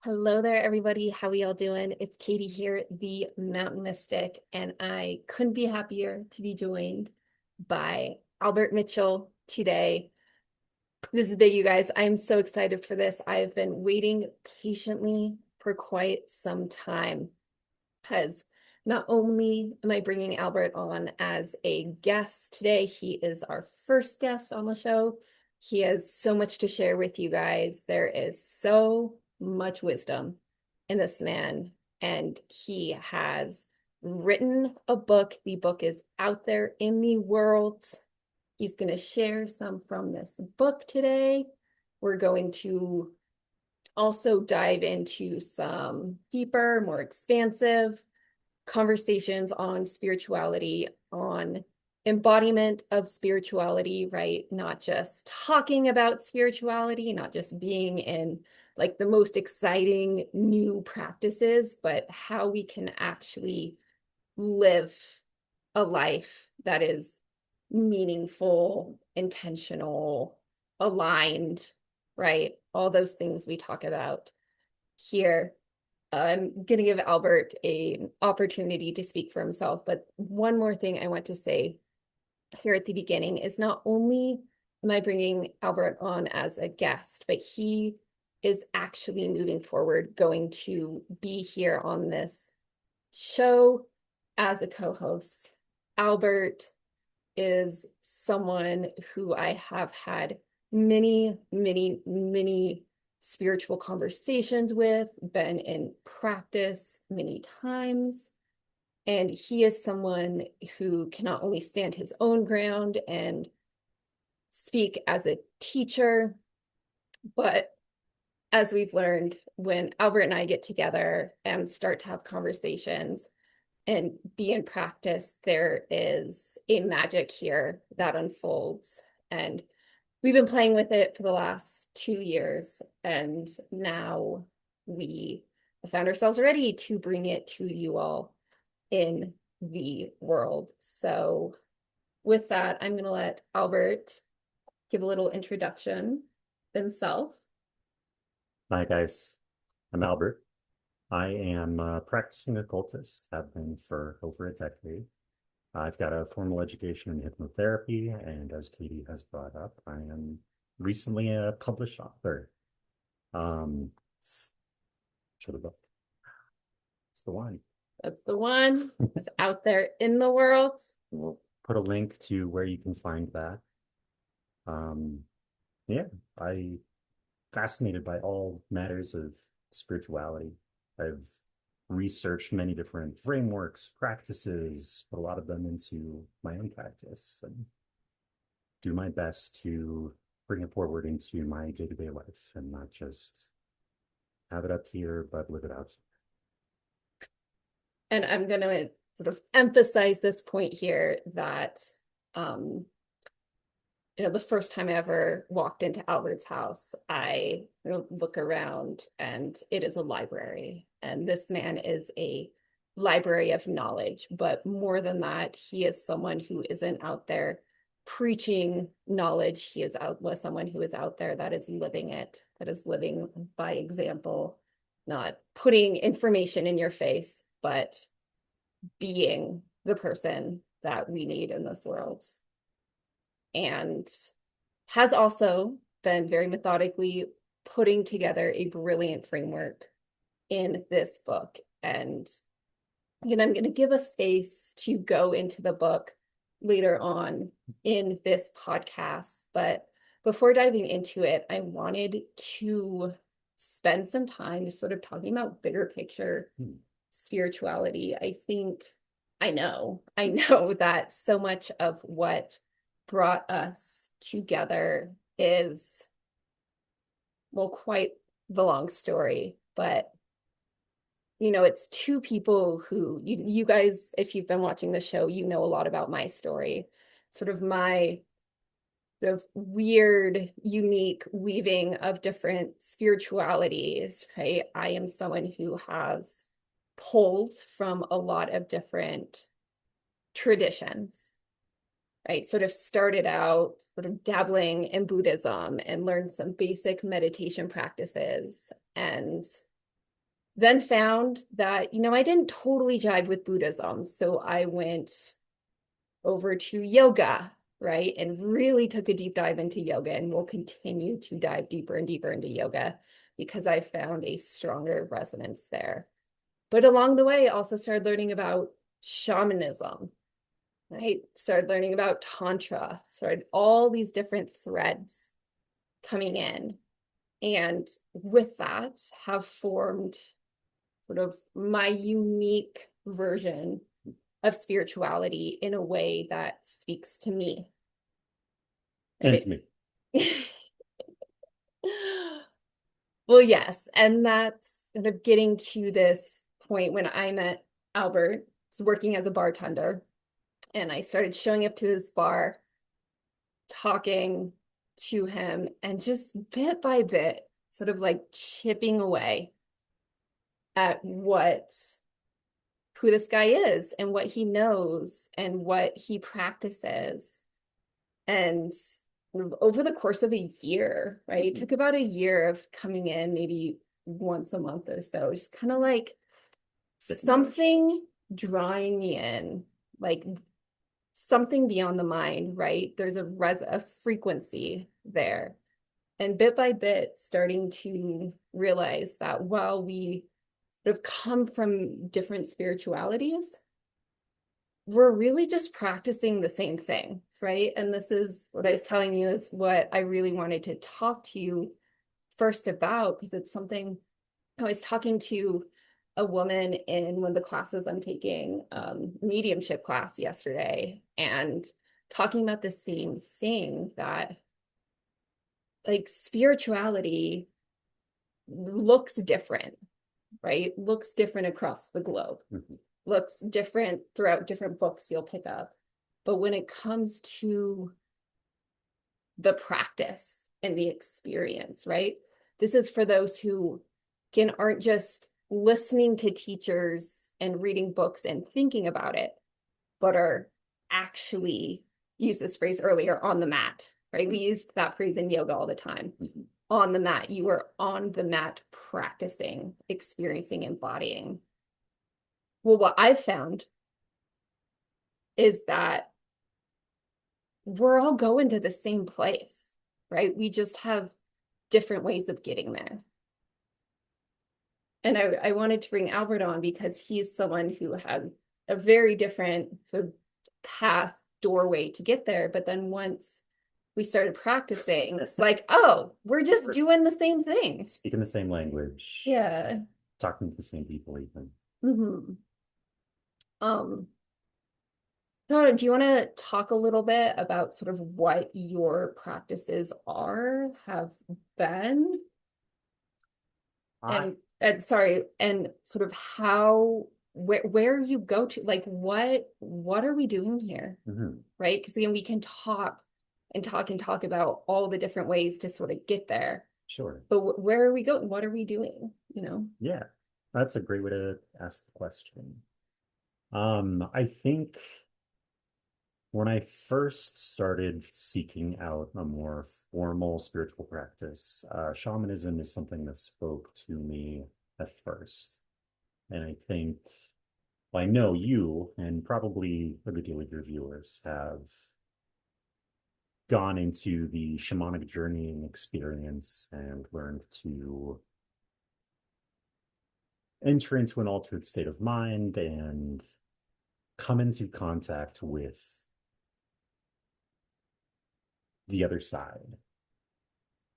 Hello there, everybody. How are y'all doing? It's Katie here, the Mountain Mystic, and I couldn't be happier to be joined by Albert Mitchell today. This is big, you guys. I'm so excited for this. I've been waiting patiently for quite some time because not only am I bringing Albert on as a guest today, he is our first guest on the show. He has so much to share with you guys. There is so much wisdom in this man, and he has written a book. The book is out there in the world. He's going to share some from this book today. We're going to also dive into some deeper, more expansive conversations on spirituality, on embodiment of spirituality, right? Not just talking about spirituality, not just being in like the most exciting new practices, but how we can actually live a life that is meaningful, intentional, aligned, right? All those things we talk about here. I'm going to give Albert an opportunity to speak for himself. But one more thing I want to say here at the beginning is not only am I bringing Albert on as a guest, but he is actually moving forward, going to be here on this show as a co-host. Albert is someone who I have had many spiritual conversations with, been in practice many times. And he is someone who can not only stand his own ground and speak as a teacher, but as we've learned, when Albert and I get together and start to have conversations and be in practice, there is a magic here that unfolds. And we've been playing with it for the last 2 years, and now we have found ourselves ready to bring it to you all in the world. So with that, I'm going to let Albert give a little introduction himself. Hi guys, I'm Albert. I am a practicing occultist, have been for over a decade. I've got a formal education in hypnotherapy, and as Katie has brought up, I am recently a published author. Um, show the book. It's the one. That's the one. It's out there in the world. We'll put a link to where you can find that. Um, yeah, I fascinated by all matters of spirituality. I've researched many different frameworks, practices, put a lot of them into my own practice and do my best to bring it forward into my day-to-day life and not just have it up here, but live it out. And I'm going to sort of emphasize this point here that um, the first time I ever walked into Albert's house, I look around and it is a library. And this man is a library of knowledge. But more than that, he is someone who isn't out there preaching knowledge. He is out with someone who is out there that is living it, that is living by example, not putting information in your face, but being the person that we need in this world, and has also been very methodically putting together a brilliant framework in this book. And again, I'm going to give a space to go into the book later on in this podcast. But before diving into it, I wanted to spend some time just sort of talking about bigger picture spirituality. I know that so much of what brought us together is, well, quite the long story, but it's two people who you guys, if you've been watching the show, you know a lot about my story, sort of my sort of weird, unique weaving of different spiritualities, right? I am someone who has pulled from a lot of different traditions, right? Sort of started out sort of dabbling in Buddhism and learned some basic meditation practices, and Then found that, I didn't totally jive with Buddhism. So I went over to yoga, right? And really took a deep dive into yoga and will continue to dive deeper and deeper into yoga because I found a stronger resonance there. But along the way, I also started learning about shamanism, right? Started learning about tantra, started all these different threads coming in. And with that, have formed sort of my unique version of spirituality in a way that speaks to me. And to me. Well, yes. And that's sort of getting to this point when I met Albert, was working as a bartender, and I started showing up to his bar, talking to him, and just bit by bit, sort of like chipping away at who this guy is and what he knows and what he practices. And over the course of a year, right? It took about a year of coming in maybe once a month or so, just kind of like something drawing me in, like something beyond the mind, right? There's a frequency there. And bit by bit, starting to realize that while we have come from different spiritualities, we're really just practicing the same thing, right? And this is what I was telling you is what I really wanted to talk to you first about, because it's something I was talking to a woman in one of the classes I'm taking, mediumship class yesterday, and talking about the same thing that like spirituality looks different, right? Looks different across the globe. Mhm. Looks different throughout different books you'll pick up. But when it comes to the practice and the experience, right? This is for those who aren't just listening to teachers and reading books and thinking about it, but are actually, use this phrase earlier, on the mat, right? We use that phrase in yoga all the time. Mhm. On the mat, you are on the mat practicing, experiencing, embodying. Well, what I've found is that we're all going to the same place, right? We just have different ways of getting there. And I wanted to bring Albert on because he's someone who had a very different sort of path, doorway to get there. But then once we started practicing, it's like, oh, we're just doing the same thing. Speaking the same language, Yeah. talking to the same people, even. Hmm. Um, so do you want to talk a little bit about sort of what your practices have been, I and sorry, and sort of how where you go to, like what are we doing here, Mhm. right? Because again, we can talk and talk and talk about all the different ways to sort of get there, Sure. but where are we going? What are we doing? Yeah, that's a great way to ask the question. I think when I first started seeking out a more formal spiritual practice, shamanism is something that spoke to me at first. And I think, well, I know you and probably a good deal of your viewers have gone into the shamanic journeying experience and learned to enter into an altered state of mind and come into contact with the other side.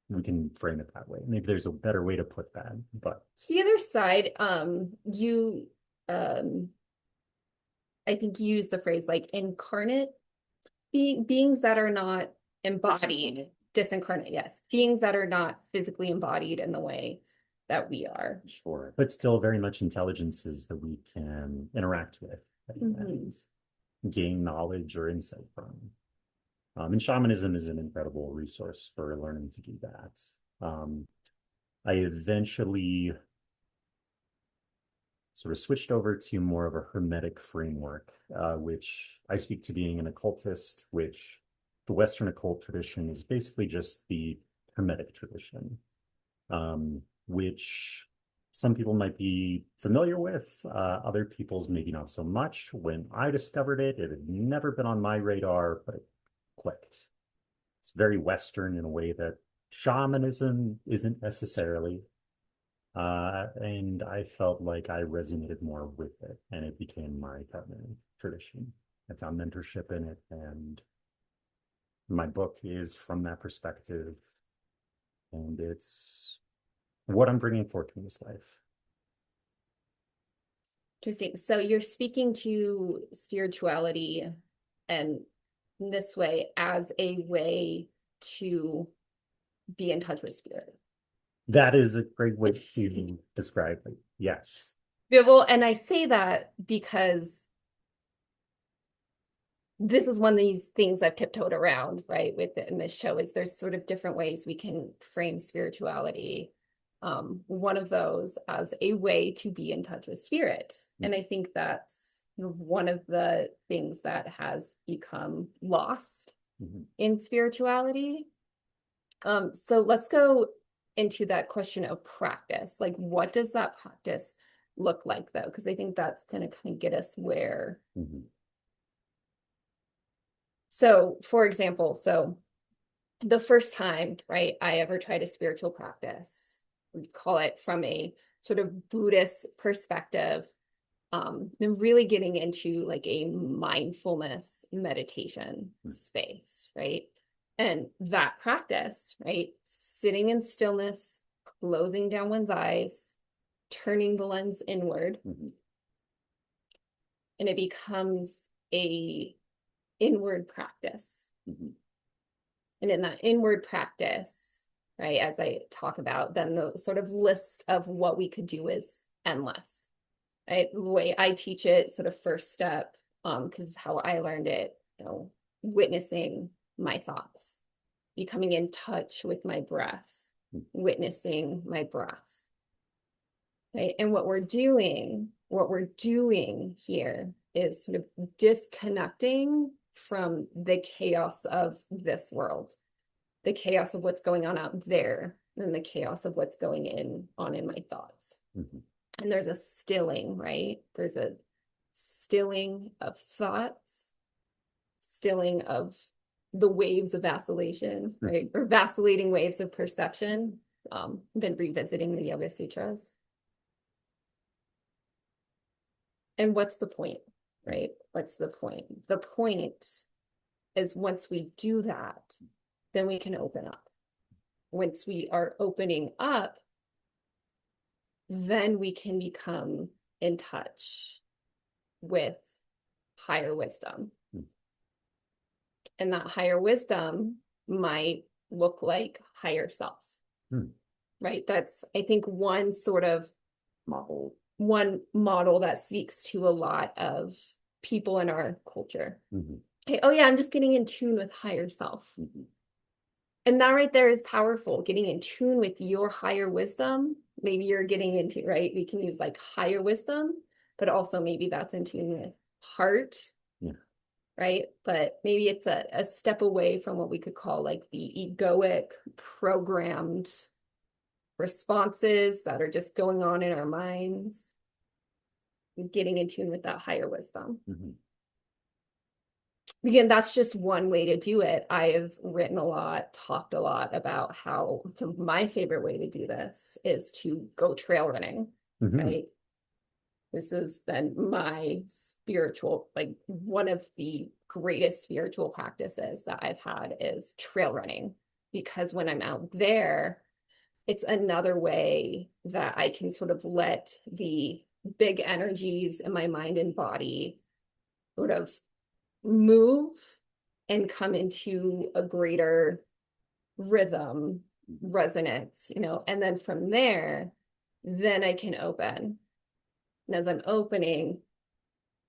We can frame it that way. Maybe there's a better way to put that, but The other side, you um I think you use the phrase like incarnate beings that are not embodied, disincarnate, yes. Beings that are not physically embodied in the way that we are. sure, but still very much intelligences that we can interact with Mhm. and gain knowledge or insight from. And shamanism is an incredible resource for learning to do that. I eventually sort of switched over to more of a hermetic framework, which I speak to being an occultist, which the Western occult tradition is basically just the hermetic tradition, which some people might be familiar with, other people's maybe not so much. When I discovered it, it had never been on my radar, but it clicked. It's very Western in a way that shamanism isn't necessarily. And I felt like I resonated more with it, and it became my kind of tradition. I found mentorship in it, and my book is from that perspective, and it's what I'm bringing forth in this life. Interesting. So you're speaking to spirituality and this way as a way to be in touch with spirit. That is a great way to describe it. Yes. Yeah, well, and I say that because this is one of these things I've tiptoed around, right, with it in this show is there's sort of different ways we can frame spirituality. One of those as a way to be in touch with spirit. And I think that's one of the things that has become lost in spirituality. So let's go into that question of practice. Like, what does that practice look like, though? Because I think that's going to kind of get us where. So, for example, so the first time, right, I ever tried a spiritual practice, we call it from a sort of Buddhist perspective, and really getting into like a mindfulness meditation space, right? And that practice, right? Sitting in stillness, closing down one's eyes, turning the lens inward, and it becomes a inward practice. And in that inward practice, right, as I talk about, then the sort of list of what we could do is endless. Right? The way I teach it, sort of first step, because how I learned it, witnessing my thoughts, becoming in touch with my breath, witnessing my breath. Right? And what we're doing here is sort of disconnecting from the chaos of this world, the chaos of what's going on out there, and the chaos of what's going on in my thoughts. And there's a stilling, right? There's a stilling of thoughts, stilling of the waves of vacillation, right? Or vacillating waves of perception. Been revisiting the Yoga Sutras. And what's the point, right? What's the point? The point is once we do that, then we can open up. Once we are opening up, then we can become in touch with higher wisdom. And that higher wisdom might look like higher self, right? That's, I think, one sort of one model that speaks to a lot of people in our culture. Hey, oh yeah, I'm just getting in tune with higher self. And that right there is powerful, getting in tune with your higher wisdom. Maybe you're getting into, right? We can use like higher wisdom, but also maybe that's in tune with heart, right? But maybe it's a step away from what we could call like the egoic, programmed responses that are just going on in our minds. Getting in tune with that higher wisdom. Again, that's just one way to do it. I have written a lot, talked a lot about how my favorite way to do this is to go trail running, right? This has been my spiritual, like one of the greatest spiritual practices that I've had is trail running. Because when I'm out there, it's another way that I can sort of let the big energies in my mind and body sort of move and come into a greater rhythm, resonance, and then from there, then I can open. And as I'm opening,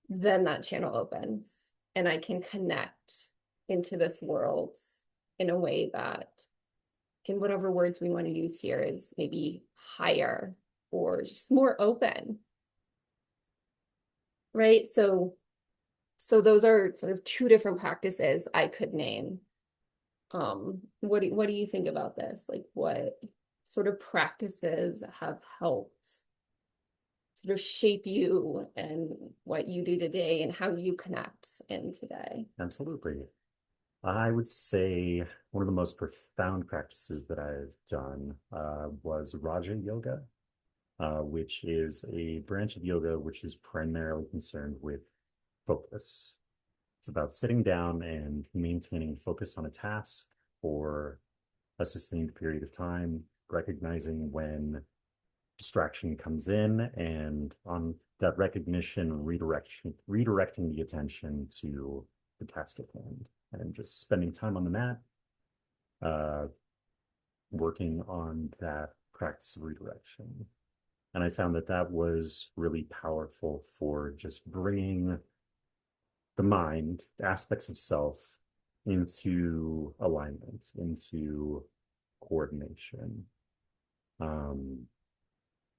then that channel opens and I can connect into this world in a way that can, whatever words we want to use here, is maybe higher or just more open. Right? So those are sort of two different practices I could name. What do you think about this? Like, what sort of practices have helped sort of shape you and what you do today and how you connect in today? Absolutely. I would say one of the most profound practices that I've done was Raja Yoga, which is a branch of yoga which is primarily concerned with focus. It's about sitting down and maintaining focus on a task for a sustained period of time, recognizing when distraction comes in, and on that recognition, redirecting the attention to the task at hand, and just spending time on the mat, uh, working on that practice of redirection. And I found that that was really powerful for just bringing the mind, aspects of self, into alignment, into coordination. Um,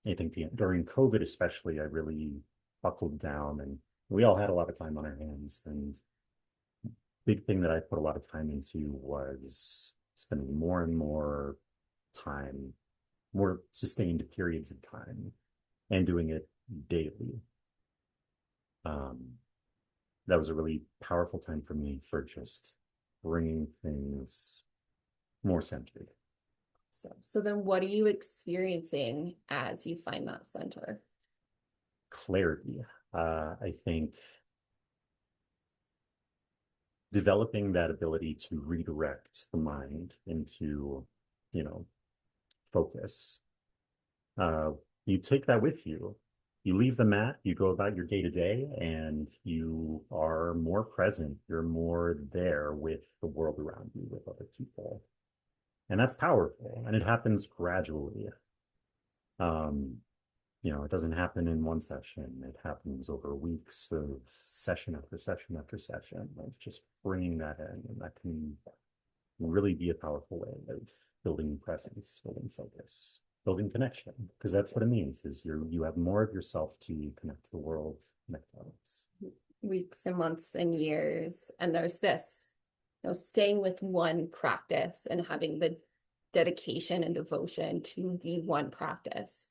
I think during COVID, especially, I really buckled down, and we all had a lot of time on our hands. And big thing that I put a lot of time into was spending more and more time, more sustained periods of time, and doing it daily. Um, that was a really powerful time for me for just bringing things more centered. So then what are you experiencing as you find that center? Clarity. I think developing that ability to redirect the mind into, you know, focus. Uh, you take that with you. You leave the mat, you go about your day to day, and you are more present. You're more there with the world around you, with other people. And that's powerful. And it happens gradually. Um, it doesn't happen in one session. It happens over weeks of session after session after session of just bringing that in. And that can really be a powerful way of building presence, building focus, building connection, because that's what it means is you have more of yourself to connect to the world, connect to others. Weeks and months and years. And there's this, staying with one practice and having the dedication and devotion to the one practice,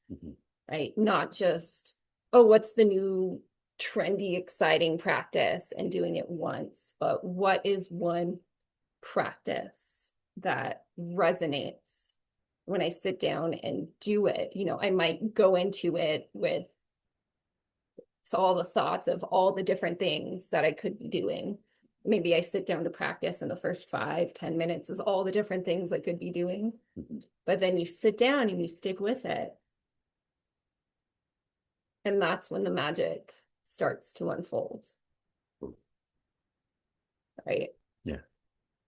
right? Not just, oh, what's the new trendy, exciting practice and doing it once, but what is one practice that resonates when I sit down and do it? I might go into it with all the thoughts of all the different things that I could be doing. Maybe I sit down to practice and the first 5-10 minutes is all the different things I could be doing. But then you sit down and you stick with it. And that's when the magic starts to unfold. Right? Yeah.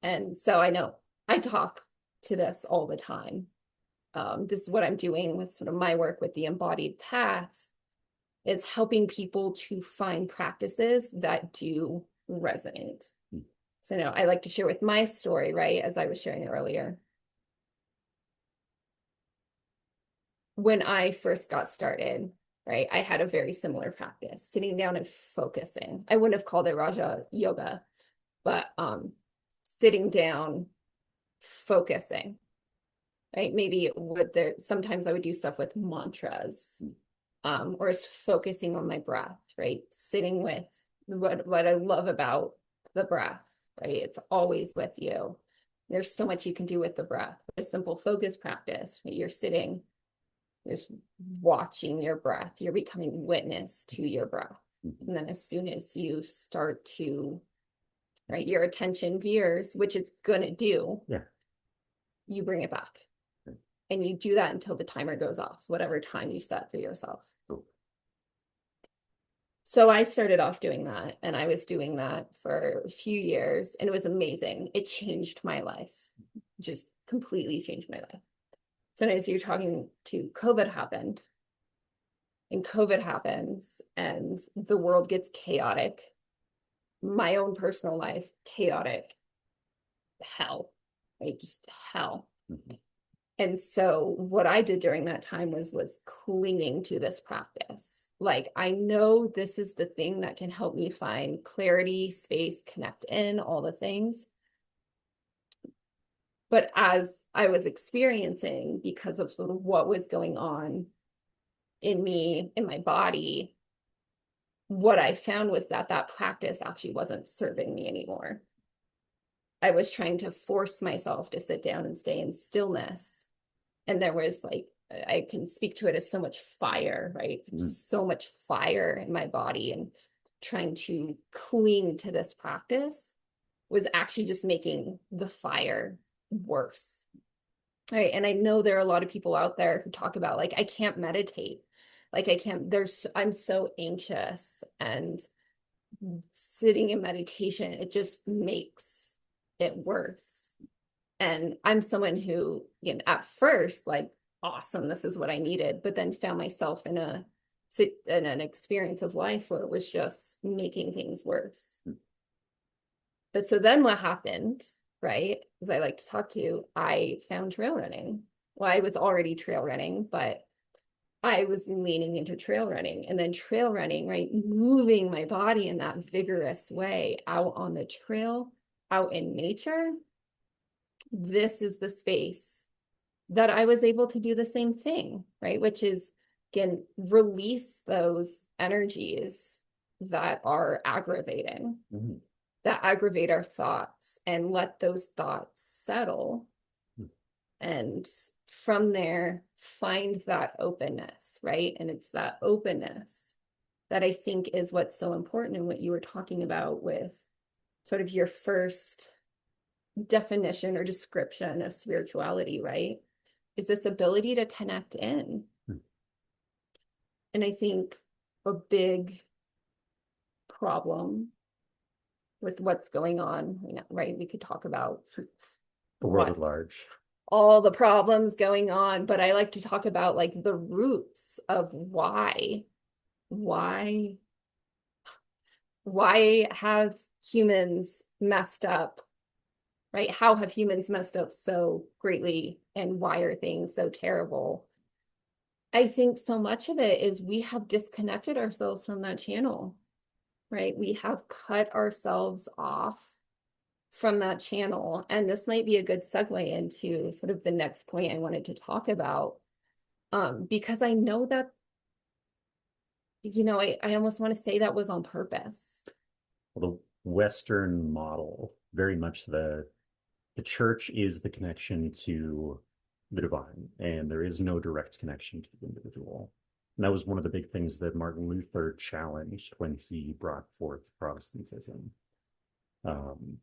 And so I know I talk to this all the time. This is what I'm doing with sort of my work with the embodied path, is helping people to find practices that do resonate. So now I like to share with my story, right? As I was sharing earlier. When I first got started, right, I had a very similar practice, sitting down and focusing. I wouldn't have called it Raja Yoga, but sitting down, focusing, right? Maybe sometimes I would do stuff with mantras, or is focusing on my breath, right? Sitting with what I love about the breath, right? It's always with you. There's so much you can do with the breath. A simple focus practice, right? You're sitting, just watching your breath. You're becoming witness to your breath. And then as soon as you start to, right, your attention veers, which it's gonna do, you bring it back. And you do that until the timer goes off, whatever time you set for yourself. So I started off doing that, and I was doing that for a few years, and it was amazing. It changed my life, just completely changed my life. So as you're talking to COVID happened, and COVID happens, and the world gets chaotic. My own personal life, chaotic, hell, right? Just hell. And so what I did during that time was clinging to this practice. Like, I know this is the thing that can help me find clarity, space, connect in, all the things. But as I was experiencing, because of sort of what was going on in me, in my body, what I found was that that practice actually wasn't serving me anymore. I was trying to force myself to sit down and stay in stillness. And there was like, I can speak to it as so much fire, right? Mm. So much fire in my body, and trying to cling to this practice was actually just making the fire worse. Right. And I know there are a lot of people out there who talk about like, I can't meditate. Like I can't, I'm so anxious, and sitting in meditation, it just makes it worse. And I'm someone who, you know, at first, like, awesome, this is what I needed, but then found myself in an experience of life where it was just making things worse. But so then what happened, right? As I like to talk to, I found trail running. Well, I was already trail running, but I was leaning into trail running, and then trail running, right? Moving my body in that vigorous way out on the trail, out in nature. This is the space that I was able to do the same thing, right? Which is, again, release those energies that are aggravating, Mm. that aggravate our thoughts, and let those thoughts settle. Mm. And from there, find that openness, right? And it's that openness that I think is what's so important, and what you were talking about with sort of your first definition or description of spirituality, right? Is this ability to connect in. Mm. And I think a big problem with what's going on, right? We could talk about The world what at large. all the problems going on, but I like to talk about like the roots of why, why have humans messed up, right? How have humans messed up so greatly, and why are things so terrible? I think so much of it is we have disconnected ourselves from that channel, right? We have cut ourselves off from that channel. And this might be a good segue into sort of the next point I wanted to talk about. Because I know that, I almost want to say that was on purpose. Well, the Western model, very much the church is the connection to the divine, and there is no direct connection to the individual. And that was one of the big things that Martin Luther challenged when he brought forth Protestantism. Um,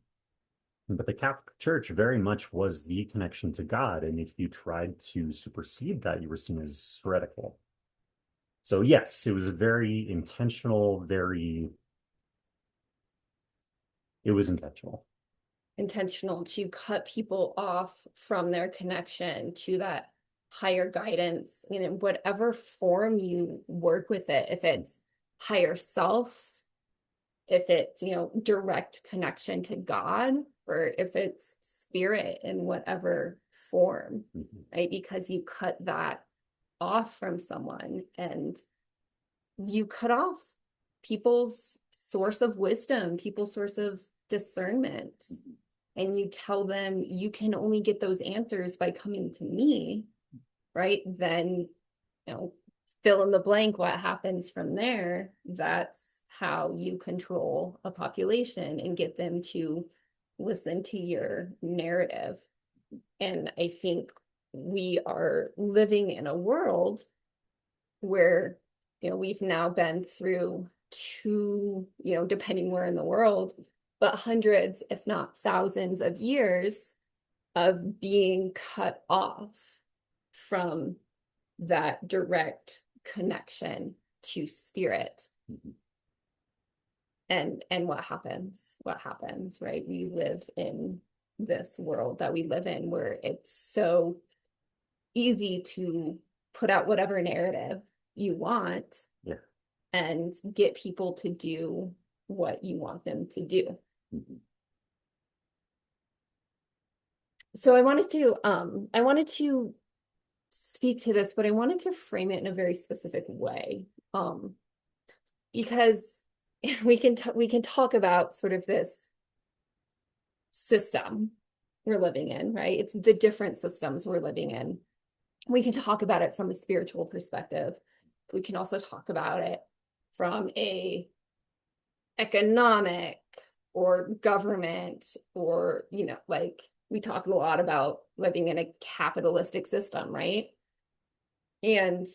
but the Catholic Church very much was the connection to God, and if you tried to supersede that, you were seen as heretical. So yes, it was a very intentional, it was intentional. Intentional to cut people off from their connection to that higher guidance, in whatever form you work with it, if it's higher self, if it's, direct connection to God, or if it's spirit in whatever form, Mhm. right? Because you cut that off from someone, and you cut off people's source of wisdom, people's source of discernment. And you tell them you can only get those answers by coming to me, right? Then, fill in the blank what happens from there. That's how you control a population and get them to listen to your narrative. And I think we are living in a world where, we've now been through two, depending where in the world, but hundreds, if not thousands of years of being cut off from that direct connection to spirit. Mhm. And what happens, right? We live in this world that we live in where it's so easy to put out whatever narrative you want Yeah. and get people to do what you want them to do. Mhm. So I wanted to speak to this, but I wanted to frame it in a very specific way. Because we can talk about sort of this system we're living in, right? It's the different systems we're living in. We can talk about it from a spiritual perspective. We can also talk about it from a economic or government, or, like we talk a lot about living in a capitalistic system, right? And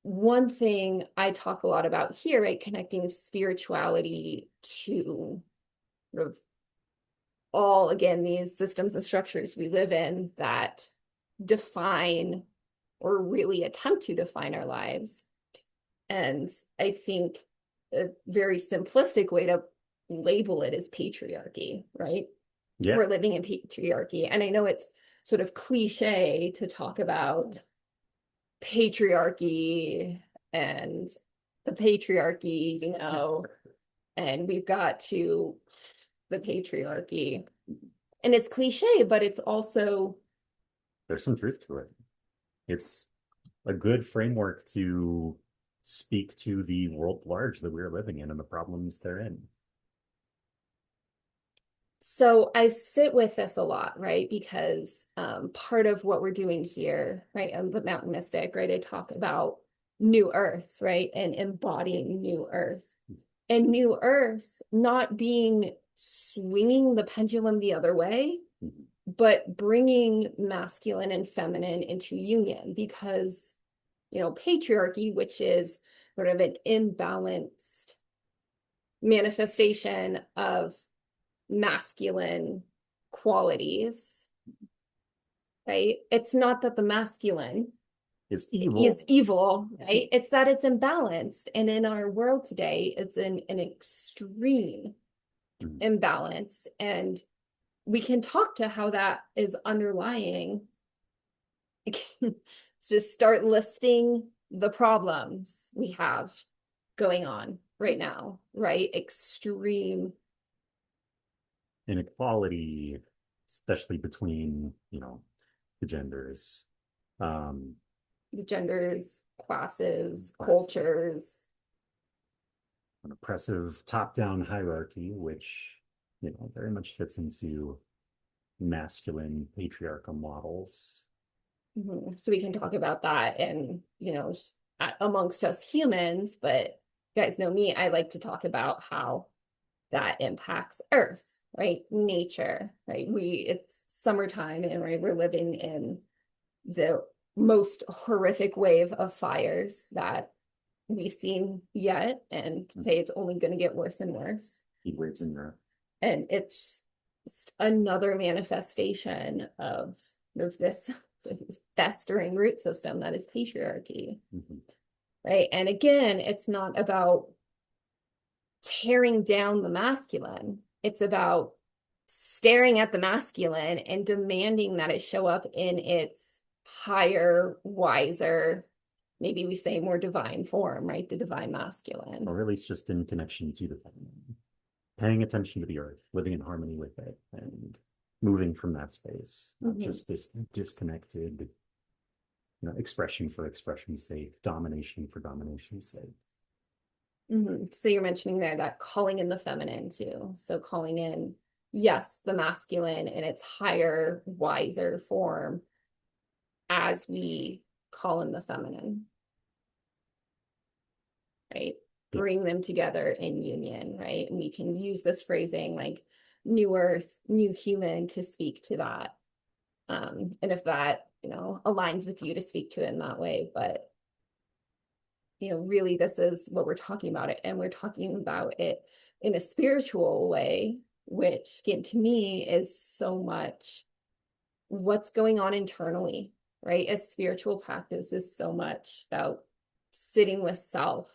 one thing I talk a lot about here, right, connecting spirituality to sort of all, again, these systems and structures we live in that define or really attempt to define our lives. And I think a very simplistic way to label it is patriarchy, right? Yeah. We're living in patriarchy. And I know it's sort of cliche to talk about patriarchy and the patriarchy, and we've got to the patriarchy. And it's cliche, but it's also, There's some truth to it. It's a good framework to speak to the world at large that we're living in and the problems therein. so I sit with this a lot, right? Because part of what we're doing here, right, and the Mountain Mystic, right, I talk about new earth, right, and embodying new earth. And new earth not being swinging the pendulum the other way, but bringing masculine and feminine into union, because, patriarchy, which is sort of an imbalanced manifestation of masculine qualities, right? It's not that the masculine It's evil. is evil, right? It's that it's imbalanced. And in our world today, it's an extreme imbalance. And we can talk to how that is underlying. Just start listing the problems we have going on right now, right? Extreme Inequality, especially between, the genders. Um, the genders, classes, cultures. an oppressive top-down hierarchy, which, very much fits into masculine patriarchal models. So we can talk about that and, amongst us humans, but you guys know me, I like to talk about how that impacts Earth, right? Nature, right? It's summertime and right, we're living in the most horrific wave of fires that we've seen yet, and say it's only going to get worse and worse. Heat waves in Europe. And it's just another manifestation of this festering root system that is patriarchy, right? And again, it's not about tearing down the masculine. It's about staring at the masculine and demanding that it show up in its higher, wiser, maybe we say more divine form, right? The divine masculine. Or at least just in connection to the feminine. Paying attention to the earth, living in harmony with it, and moving from that space, not just this disconnected, expression for expression's sake, domination for domination's sake. So you're mentioning there that calling in the feminine too. So calling in, yes, the masculine in its higher, wiser form as we call in the feminine, right? Bring them together in union, right? And we can use this phrasing like new earth, new human to speak to that. And if that, aligns with you, to speak to it in that way. But, really this is what we're talking about it. And we're talking about it in a spiritual way, which again, to me is so much what's going on internally, right? A spiritual practice is so much about sitting with self,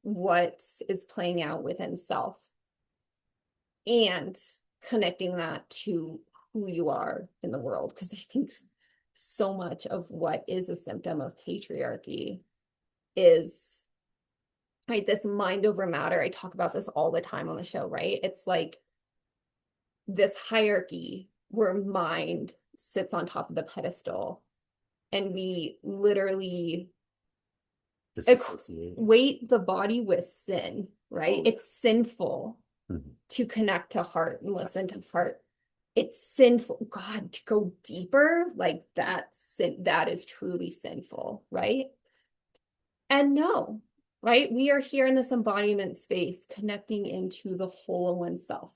what is playing out within self, and connecting that to who you are in the world. Because I think so much of what is a symptom of patriarchy is, right, this mind over matter. I talk about this all the time on the show, right? It's like this hierarchy where mind sits on top of the pedestal, and we literally equate the body with sin, right? It's sinful to connect to heart and listen to heart. It's sinful, God, to go deeper, like that is truly sinful, right? And no, right? We are here in this embodiment space, connecting into the whole of oneself.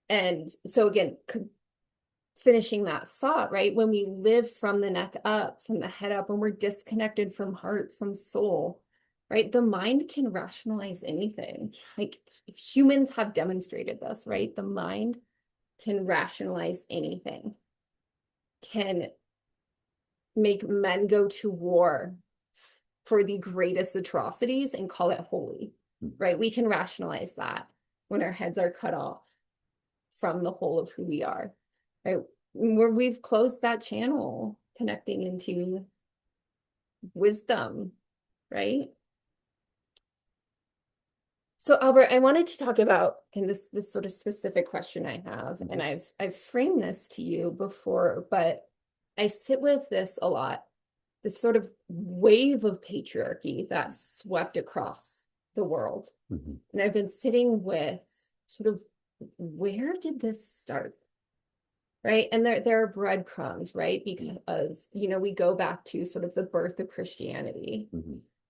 And so again, finishing that thought, right? When we live from the neck up, from the head up, when we're disconnected from heart, from soul, right? The mind can rationalize anything. Like humans have demonstrated this, right? The mind can rationalize anything, can make men go to war for the greatest atrocities and call it holy, right? We can rationalize that when our heads are cut off from the whole of who we are, right? Where we've closed that channel connecting into wisdom, right? So Albert, I wanted to talk about in this sort of specific question I have, and I've framed this to you before, but I sit with this a lot, this sort of wave of patriarchy that swept across the world. And I've been sitting with sort of where did this start? Right. And there are breadcrumbs, right? Because, we go back to sort of the birth of Christianity,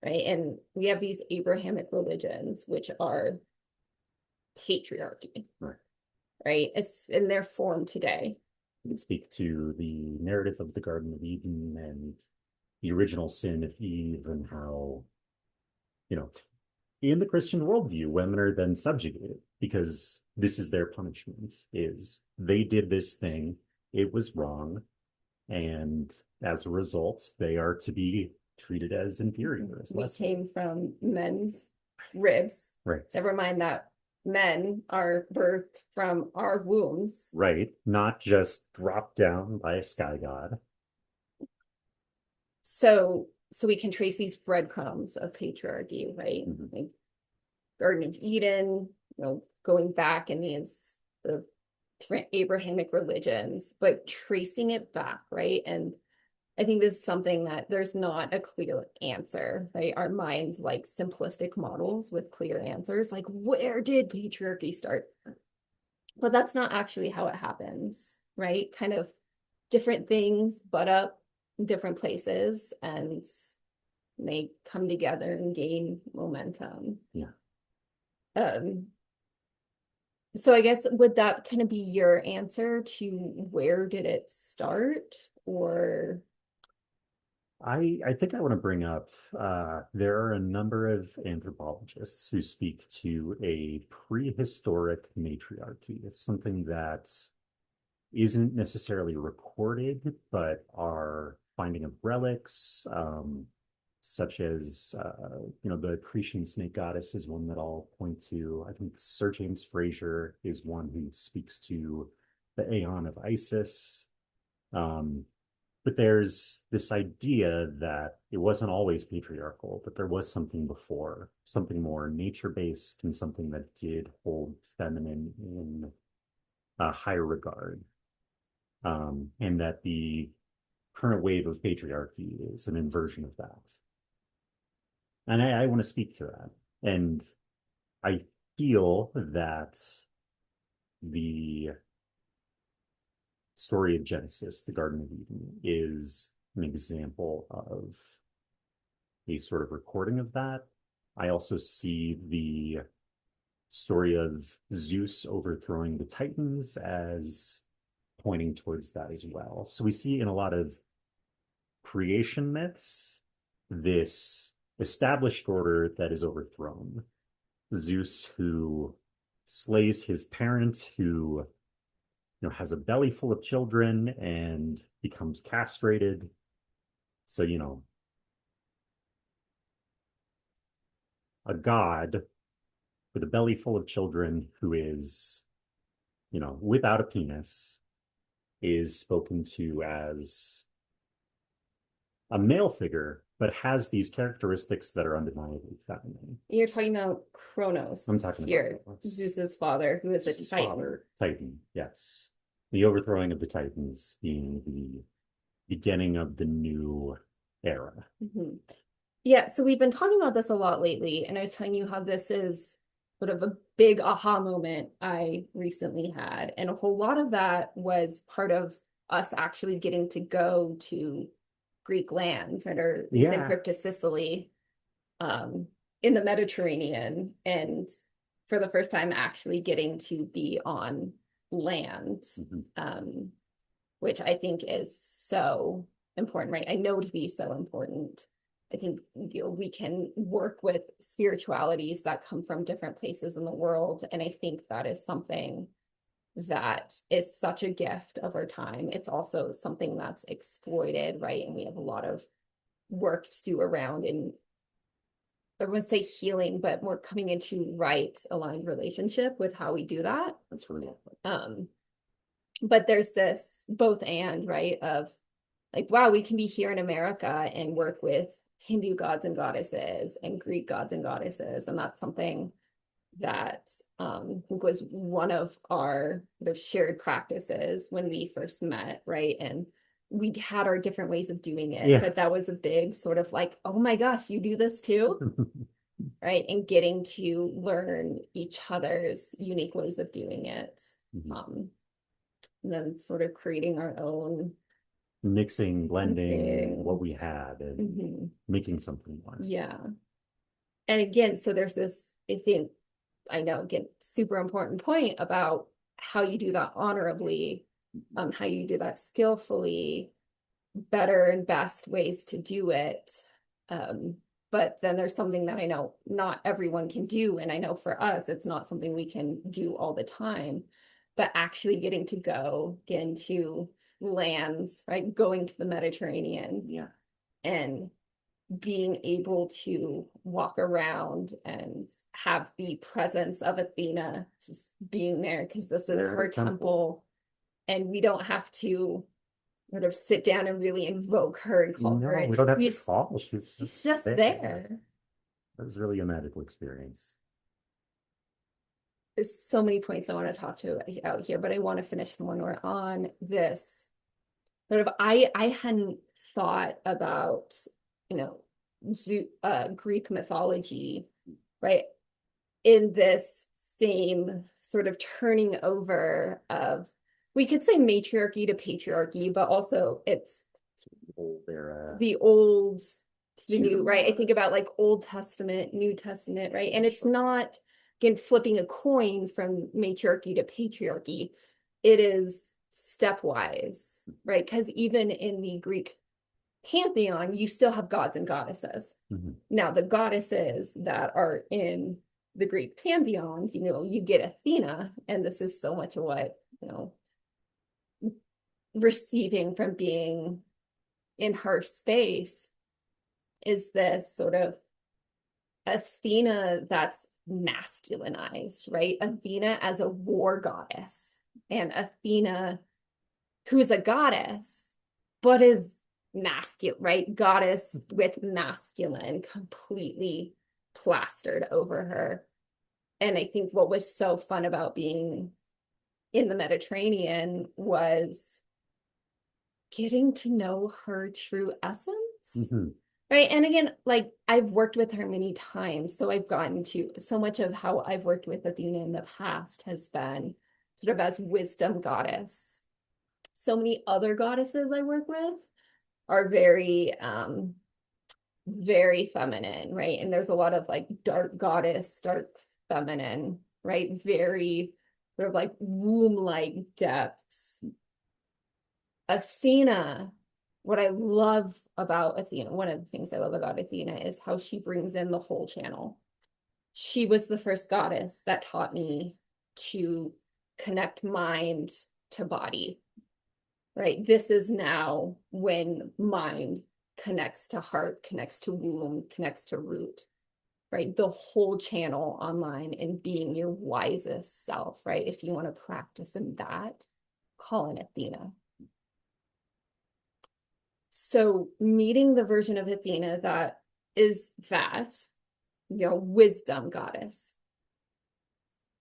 right? And we have these Abrahamic religions, which are patriarchy, right? It's in their form today. You can speak to the narrative of the Garden of Eden and the original sin of Eve and how, in the Christian worldview, women are then subjugated because this is their punishment, is they did this thing, it was wrong, and as a result, they are to be treated as inferior, as We lesser. came from men's ribs. Right. Never mind that men are birthed from our wombs. Right. Not just dropped down by a sky god. So we can trace these breadcrumbs of patriarchy, right? Like Garden of Eden, going back in these sort of different Abrahamic religions, but tracing it back, right? And I think this is something that there's not a clear answer, right? Our minds like simplistic models with clear answers, like where did patriarchy start? But that's not actually how it happens, right? Kind of different things butt up in different places and they come together and gain momentum. Yeah. So I guess would that kind of be your answer to where did it start? Or I think I want to bring up there are a number of anthropologists who speak to a prehistoric matriarchy. It's something that isn't necessarily recorded, but are finding of relics, such as the Cretan snake goddess is one that I'll point to. I think Sir James Frazer is one who speaks to the Aeon of Isis. But there's this idea that it wasn't always patriarchal, but there was something before, something more nature-based and something that did hold feminine in a higher regard. And that the current wave of patriarchy is an inversion of that. And I want to speak to that. And I feel that the story of Genesis, the Garden of Eden, is an example of a sort of recording of that. I also see the story of Zeus overthrowing the Titans as pointing towards that as well. So we see in a lot of creation myths this established order that is overthrown. Zeus, who slays his parent, who has a belly full of children and becomes castrated. So, a god with a belly full of children who is, without a penis is spoken to as a male figure, but has these characteristics that are undeniably feminine. you're talking about Kronos I'm talking here, about Kronos. Zeus's father, who is Zeus's a Titan. father, Titan, yes. The overthrowing of the Titans being the beginning of the new era. Yeah, so we've been talking about this a lot lately, and I was telling you how this is sort of a big aha moment I recently had. And a whole lot of that was part of us actually getting to go to Greek lands, right, or at least in Yeah. Crypto Sicily, um, in the Mediterranean, and for the first time actually getting to be on land, Mhm. um, which I think is so important, right? I know to be so important. I think we can work with spiritualities that come from different places in the world, and I think that is something that is such a gift of our time. It's also something that's exploited, right? And we have a lot of work to do around, and I would say healing, but more coming into right aligned relationship with how we do that. That's really lovely. But there's this both and, right? Of like, wow, we can be here in America and work with Hindu gods and goddesses and Greek gods and goddesses. And that's something that I think was one of our sort of shared practices when we first met, right? And we had our different ways of doing it, Yeah. but that was a big sort of like, oh my gosh, you do this too, right? And getting to learn each other's unique ways of doing it. Mhm. Um, and then sort of creating our own Mixing, blending what thing. we had and Mhm. making something more. Yeah. And again, so there's this, I think, I know, again, super important point about how you do that honorably, how you do that skillfully, better and best ways to do it. Um, but then there's something that I know not everyone can do. And I know for us, it's not something we can do all the time, but actually getting to go get into lands, right? Going to the Mediterranean Yeah. and being able to walk around and have the presence of Athena just being there because this is There at a her temple. temple, and we don't have to sort of sit down and really invoke her and call her. No, we It's don't have to she's call. She's she's just just there. there. That was really a magical experience. There's so many points I want to talk to out here, but I want to finish the one we're on this sort of I hadn't thought about, you know, Greek mythology, right? In this same sort of turning over of, we could say matriarchy to patriarchy, but also it's Old era the old to the to the new, right? I think modern. about like Old Testament, New Testament, right? And it's Sure. not, again, flipping a coin from matriarchy to patriarchy. It is stepwise, right? Because even in the Greek pantheon, you still have gods and goddesses. Mhm. Now, the goddesses that are in the Greek pantheon, you get Athena, and this is so much of what, receiving from being in her space is this sort of Athena that's masculinized, right? Athena as a war goddess, and Athena who is a goddess, but is masculine, right? Goddess with masculine completely plastered over her. And I think what was so fun about being in the Mediterranean was getting to know her true essence. Mhm. Right. And again, like I've worked with her many times. So I've gotten to so much of how I've worked with Athena in the past has been sort of as wisdom goddess. So many other goddesses I work with are very feminine, right? And there's a lot of like dark goddess, dark feminine, right? Very sort of like womb-like depths. Athena, what I love about Athena, one of the things I love about Athena is how she brings in the whole channel. She was the first goddess that taught me to connect mind to body, right? This is now when mind connects to heart, connects to womb, connects to root, right? The whole channel online and being your wisest self, right? If you want to practice in that, call in Athena. So meeting the version of Athena that is that, wisdom goddess,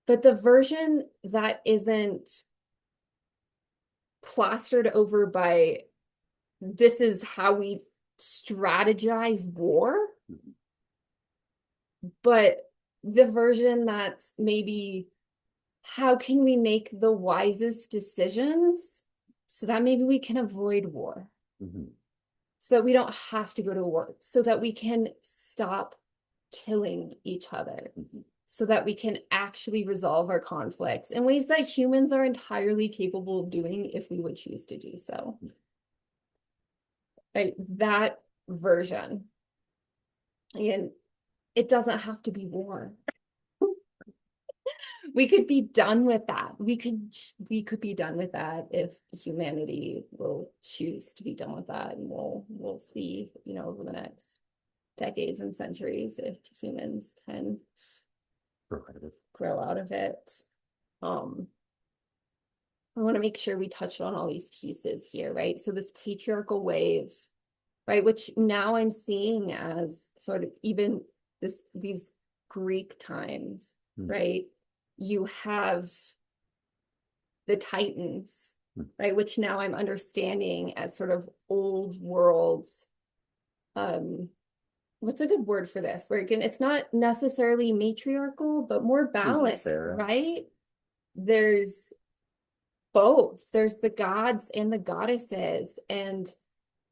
but the version that isn't plastered over by this is how we strategize war, but the version that's maybe how can we make the wisest decisions so that maybe we can avoid war? Mhm. so that we don't have to go to war, so that we can stop killing each other, so that we can actually resolve our conflicts in ways that humans are entirely capable of doing if we would choose to do so. Right? That version. And it doesn't have to be war. We could be done with that. We could be done with that if humanity will choose to be done with that. And we'll see, over the next decades and centuries if humans can grow out of it. I want to make sure we touch on all these pieces here, right? So this patriarchal wave, right, which now I'm seeing as sort of even these Greek times, right? You have the Titans, right, which now I'm understanding as sort of old worlds. What's a good word for this? Where again, it's not necessarily matriarchal, but more balanced, right? There's both. There's the gods and the goddesses, and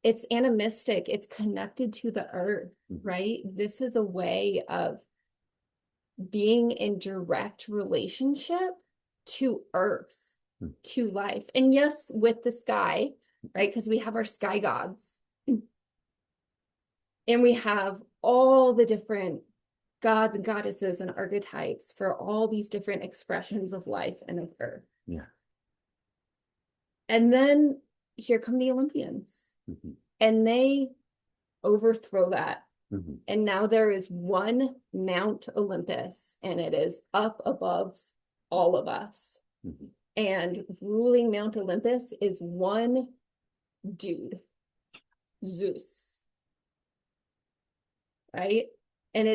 it's animistic. It's connected to the earth, right? This is a way of being in direct relationship to earth, to life. And yes, with the sky, right? Because we have our sky gods. And we have all the different gods and goddesses and archetypes for all these different expressions of life and of earth. Yeah. And then here come the Olympians. And they overthrow that. And now there is one Mount Olympus, and it is up above all of us. And ruling Mount Olympus is one dude, Zeus. Right? And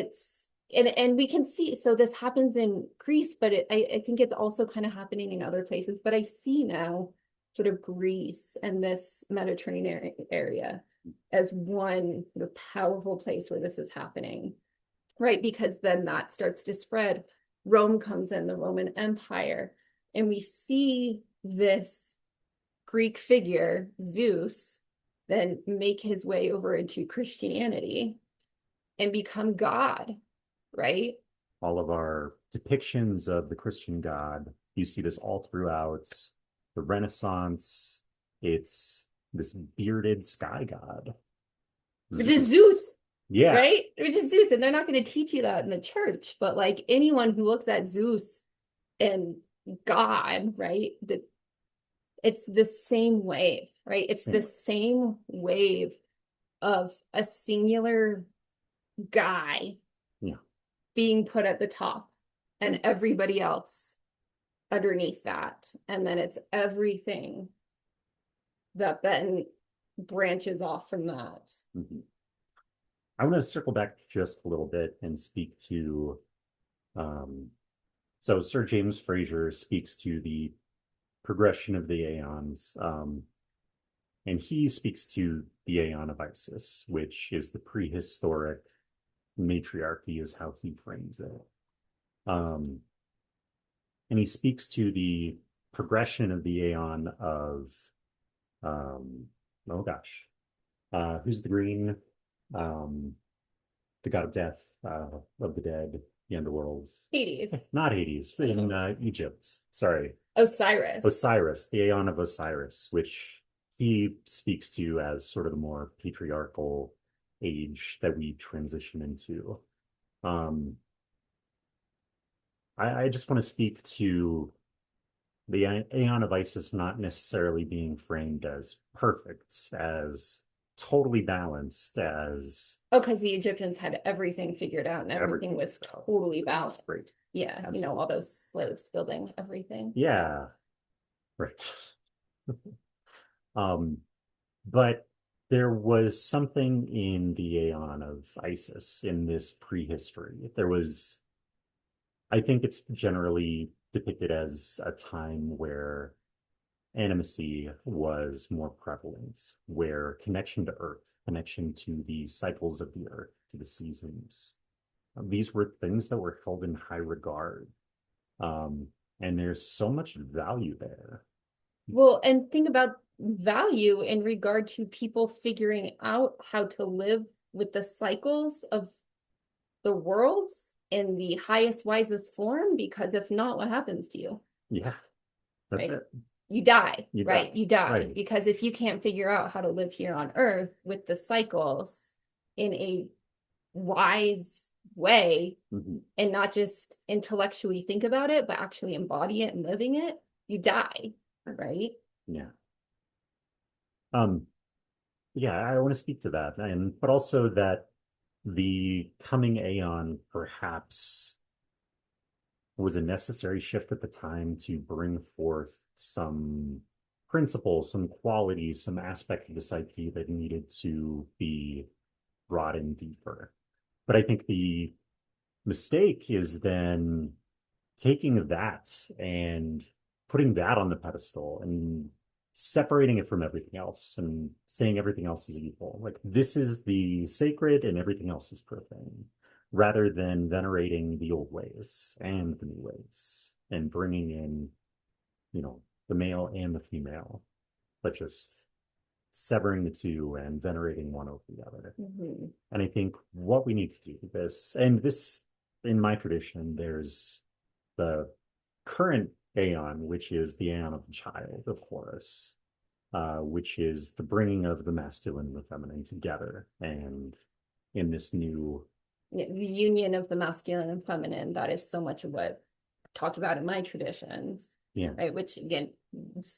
and we can see, so this happens in Greece, but I think it's also kind of happening in other places. But I see now sort of Greece and this Mediterranean area as one sort of powerful place where this is happening, right? Because then that starts to spread. Rome comes in, the Roman Empire, and we see this Greek figure, Zeus, then make his way over into Christianity and become God, right? All of our depictions of the Christian God, you see this all throughout the Renaissance. It's this bearded sky god. Which is Zeus. Yeah. Right? Which is Zeus. And they're not going to teach you that in the church. But like anyone who looks at Zeus and God, right? It's the same wave, right? It's the same wave of a singular guy being put at the top and everybody else underneath that. And then it's everything that then branches off from that. I want to circle back just a little bit and speak to so Sir James Frazer speaks to the progression of the aeons, and he speaks to the aeon of Isis, which is the prehistoric matriarchy, is how he frames it. And he speaks to the progression of the aeon of who's the green? The god of death, of the dead, the underworld. Hades. Not Hades, in Egypt. Sorry. Osiris. Osiris, the aeon of Osiris, which he speaks to as sort of the more patriarchal age that we transition into. I just want to speak to the aeon of Isis not necessarily being framed as perfect, as totally balanced, as because the Egyptians had everything figured out and everything was totally balanced. Great. Yeah, Absolutely. all those slaves building everything. Yeah. Right. But there was something in the aeon of Isis in this prehistory. I think it's generally depicted as a time where animacy was more prevalent, where connection to earth, connection to the cycles of the earth, to the seasons, these were things that were held in high regard. And there's so much value there. Well, and think about value in regard to people figuring out how to live with the cycles of the worlds in the highest, wisest form, because if not, what happens to you? Yeah, that's Right? it. You die, You die. right? You die Right. because if you can't figure out how to live here on Earth with the cycles in a wise way Hmm. and not just intellectually think about it, but actually embody it and living it, you die, right? Yeah. Um, yeah, I want to speak to that. And but also that the coming Aeon perhaps was a necessary shift at the time to bring forth some principles, some qualities, some aspect of the psyche that needed to be brought in deeper. But I think the mistake is then taking that and putting that on the pedestal and separating it from everything else and saying everything else is evil. Like this is the sacred and everything else is profane, rather than venerating the old ways and the new ways and bringing in, the male and the female, but just severing the two and venerating one over the other. Mhm. And I think what we need to do with this, and this in my tradition, there's the current Aeon, which is the Aeon of the Child of Horus, which is the bringing of the masculine and the feminine together. And in this new, Yeah, the union of the masculine and feminine, that is so much of what I talked about in my traditions, yeah, right? Which again,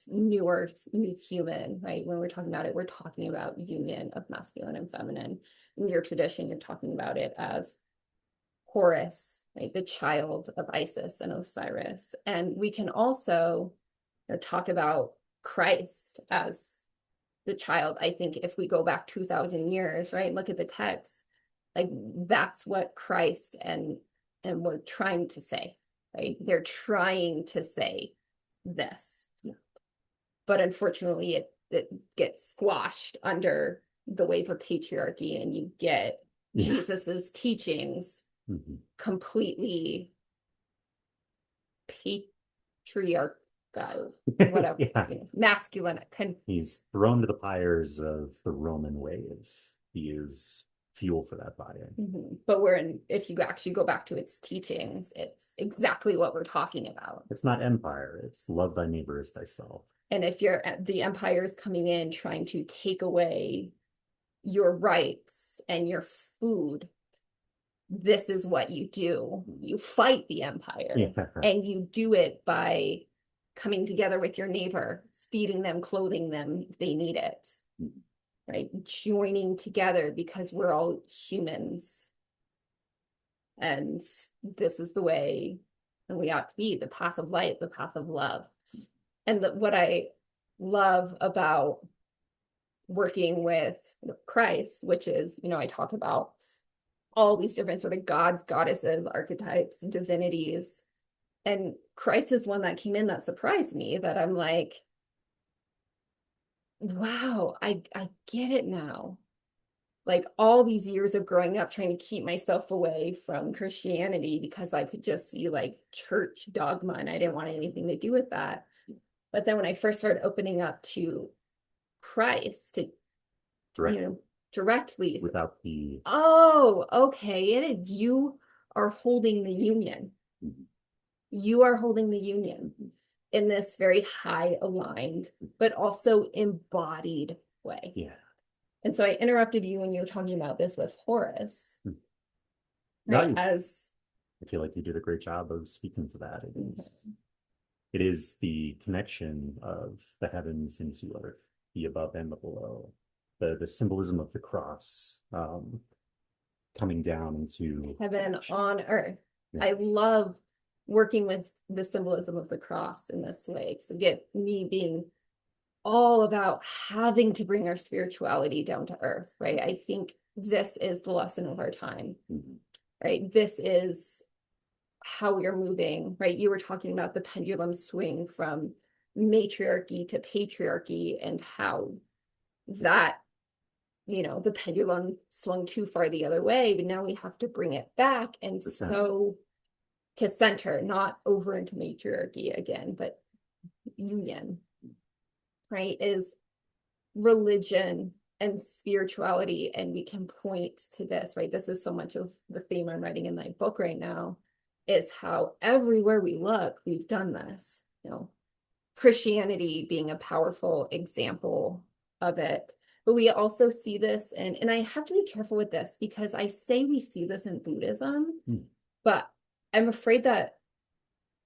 new earth, new human, right? When we're talking about it, we're talking about union of masculine and feminine. In your tradition, you're talking about it as Horus, right? The child of Isis and Osiris. And we can also, talk about Christ as the child. I think if we go back 2000 years, right, look at the text, like that's what Christ and we're trying to say, right? They're trying to say this, yeah, but unfortunately it gets squashed under the wave of patriarchy, and you get yeah. Jesus's teachings Mhm. completely patriarchal, whatever, Yeah, masculine. he's thrown to the pyres of the Roman wave. He is fuel for that fire. Mhm. But if you actually go back to its teachings, it's exactly what we're talking about. It's not empire, it's love thy neighbor as thyself. And if the empire is coming in trying to take away your rights and your food, this is what you do. You fight the empire, Yeah, and you do it by coming together with your neighbor, feeding them, clothing them if they need it, right? Joining together because we're all humans. And this is the way we ought to be, the path of light, the path of love. And what I love about working with Christ, which is, I talk about all these different sort of gods, goddesses, archetypes, divinities. And Christ is one that came in that surprised me, that I'm like, wow, I get it now. Like all these years of growing up trying to keep myself away from Christianity because I could just see like church dogma and I didn't want anything to do with that. But then when I first started opening up to Christ, to, direct directly, without the. oh, okay, it is, you are holding the union. You are holding the union in this very high aligned, but also embodied way. Yeah. And so I interrupted you when you were talking about this with Horus, No, right? As I feel like you did a great job of speaking to that. Mhm. It is the connection of the heavens into earth, the above and the below, the symbolism of the cross, coming down into Heaven on earth. yeah, I love working with the symbolism of the cross in this way. So get me being all about having to bring our spirituality down to earth, right? I think this is the lesson of our time, mhm, right? This is how we are moving, right? You were talking about the pendulum swing from matriarchy to patriarchy and how that, the pendulum swung too far the other way, but now we have to bring it back. And the center. so to center, not over into matriarchy again, but union, right? Is religion and spirituality, and we can point to this, right? This is so much of the theme I'm writing in my book right now, is how everywhere we look, we've done this, you know, Christianity being a powerful example of it. But we also see this, and I have to be careful with this because I say we see this in Buddhism, but I'm afraid that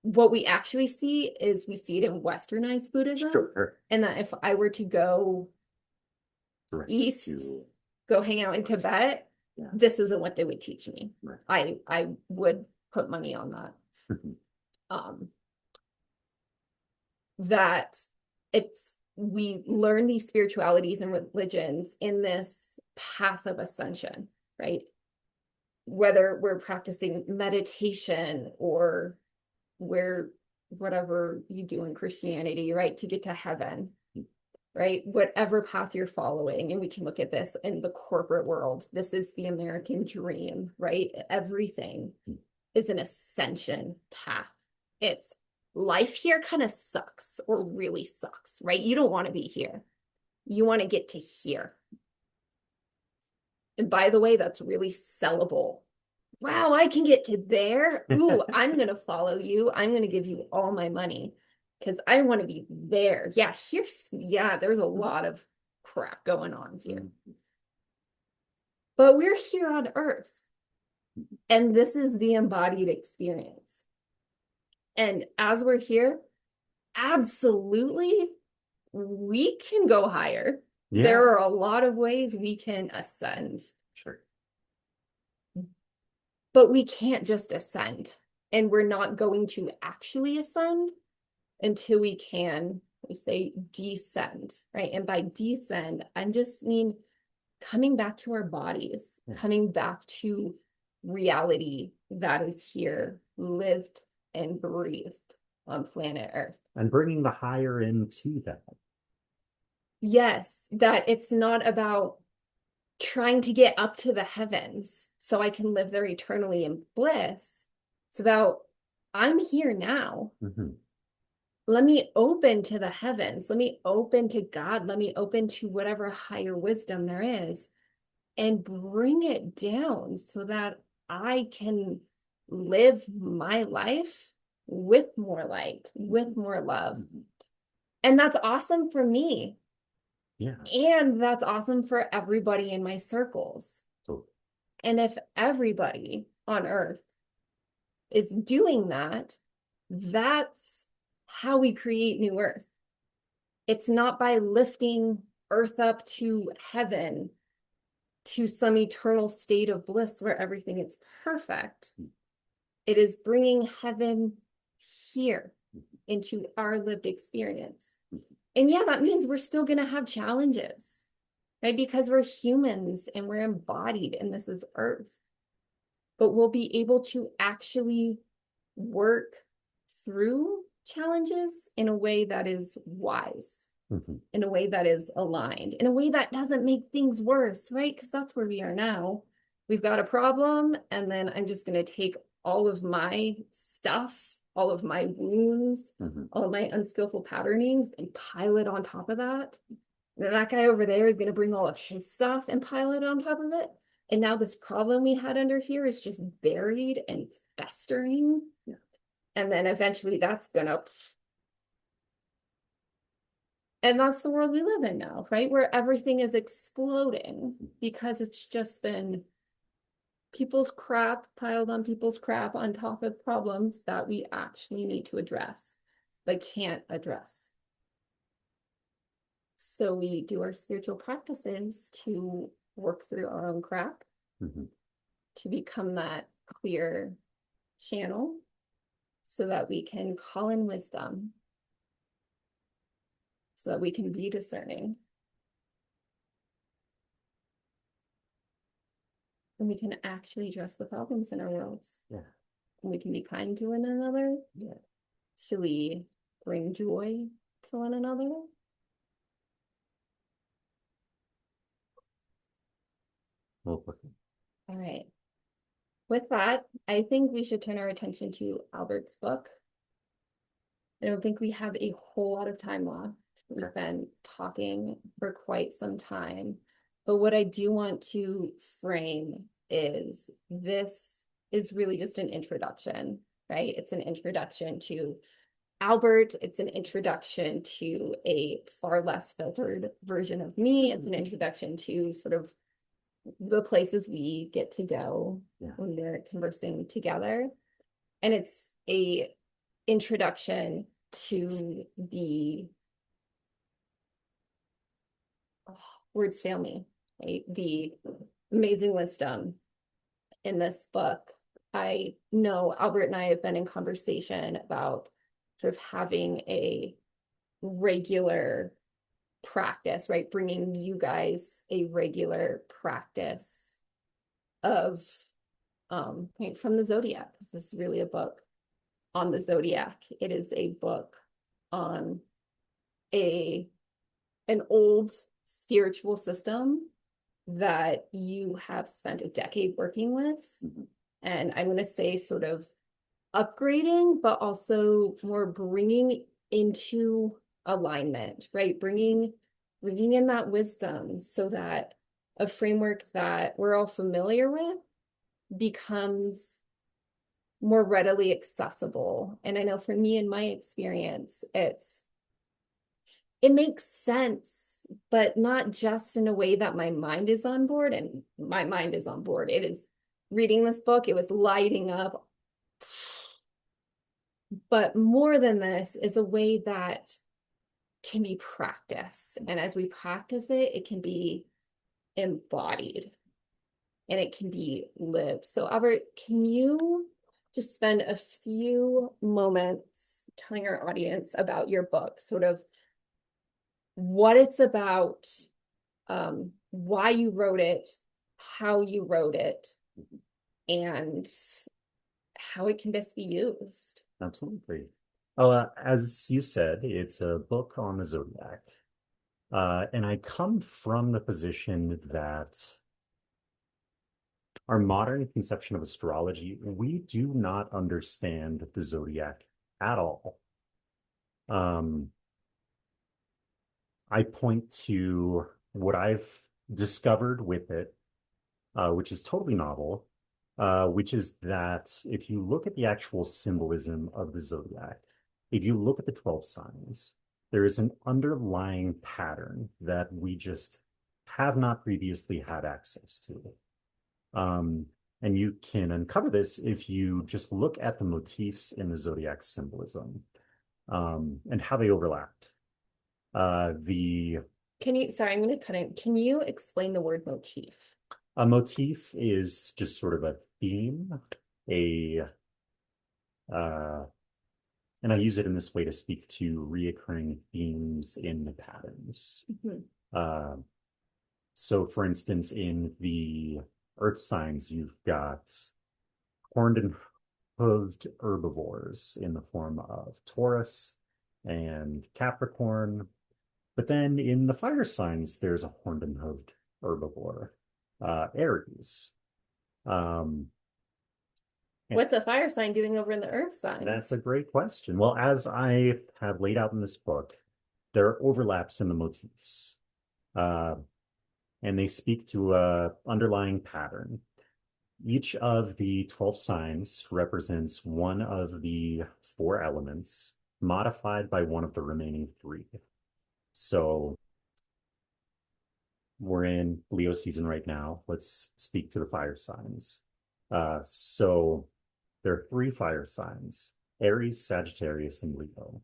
what we actually see is we see it in Westernized Buddhism. Sure. And that if I were to go east, go hang out in Tibet, this isn't what they would teach me. Right. I would put money on that. That we learn these spiritualities and religions in this path of ascension, right? Whether we're practicing meditation or whatever you do in Christianity, right? To get to heaven, right? Whatever path you're following. And we can look at this in the corporate world. This is the American dream, right? Everything is an ascension path. It's life here kind of sucks or really sucks, right? You don't want to be here. You want to get to here. And by the way, that's really sellable. Wow, I can get to there. Ooh, I'm going to follow you. I'm going to give you all my money because I want to be there. Yeah, there's a lot of crap going on here. But we're here on Earth. And this is the embodied experience. And as we're here, absolutely, we can go higher. Yeah. There are a lot of ways we can ascend. Sure. But we can't just ascend. And we're not going to actually ascend until we say descend, right? And by descend, I just mean coming back to our bodies, coming back to reality that is here, lived and breathed on planet Earth. And bringing the higher into that. Yes, that it's not about trying to get up to the heavens so I can live there eternally in bliss. It's about, I'm here now. Let me open to the heavens. Let me open to God. Let me open to whatever higher wisdom there is and bring it down so that I can live my life with more light, with more love. And that's awesome for me. Yeah. And that's awesome for everybody in my circles. And if everybody on Earth is doing that, that's how we create New Earth. It's not by lifting Earth up to heaven, to some eternal state of bliss where everything is perfect. It is bringing heaven here into our lived experience. And yeah, that means we're still going to have challenges, right? Because we're humans and we're embodied and this is Earth. But we'll be able to actually work through challenges in a way that is wise, in a way that is aligned, in a way that doesn't make things worse, right? Because that's where we are now. We've got a problem, and then I'm just going to take all of my stuff, all of my wounds, all of my unskillful patternings, and pile it on top of that. And then that guy over there is going to bring all of his stuff and pile it on top of it. And now this problem we had under here is just buried and festering. And then eventually that's gonna, and that's the world we live in now, right? Where everything is exploding because it's just been people's crap piled on people's crap on top of problems that we actually need to address, but can't address. So we do our spiritual practices to work through our own crap, to become that clear channel so that we can call in wisdom, so that we can be discerning. And we can actually address the problems in our worlds. Yeah. And we can be kind to one another. Yeah. Should we bring joy to one another? Well, all right. With that, I think we should turn our attention to Albert's book. I don't think we have a whole lot of time left. We've been talking for quite some time, but what I do want to frame is this is really just an introduction, right? It's an introduction to Albert. It's an introduction to a far less filtered version of me. It's an introduction to sort of the places we get to go when we're conversing together. And it's a introduction to the words fail me, right? The amazing wisdom in this book. I know Albert and I have been in conversation about sort of having a regular practice, right? Bringing you guys a regular practice of from the Zodiac. This is really a book on the Zodiac. It is a book on an old spiritual system that you have spent a decade working with. And I'm going to say sort of upgrading, but also more bringing into alignment, right? Bringing in that wisdom so that a framework that we're all familiar with becomes more readily accessible. And I know for me, in my experience, it makes sense, but not just in a way that my mind is on board, and my mind is on board. It is reading this book, it was lighting up. But more than this is a way that can be practiced. And as we practice it, it can be embodied and it can be lived. So Albert, can you just spend a few moments telling our audience about your book, sort of what it's about, why you wrote it, how you wrote it, and how it can best be used? Absolutely. As you said, it's a book on the Zodiac. And I come from the position that our modern conception of astrology, we do not understand the Zodiac at all. I point to what I've discovered with it, which is totally novel, which is that if you look at the actual symbolism of the Zodiac, if you look at the 12 signs, there is an underlying pattern that we just have not previously had access to. And you can uncover this if you just look at the motifs in the Zodiac symbolism, and how they overlap. Sorry, I'm going to cut in. Can you explain the word motif? A motif is just sort of a theme, uh, and I use it in this way to speak to reoccurring themes in the patterns. So, for instance, in the earth signs, you've got horned and hooved herbivores in the form of Taurus and Capricorn. But then in the fire signs, there's a horned and hooved herbivore, Aries. What's a fire sign doing over in the earth sign? That's a great question. Well, as I have laid out in this book, there are overlaps in the motifs, and they speak to a underlying pattern. Each of the 12 signs represents one of the four elements modified by one of the remaining three. So we're in Leo season right now. Let's speak to the fire signs. So there are three fire signs: Aries, Sagittarius, and Leo.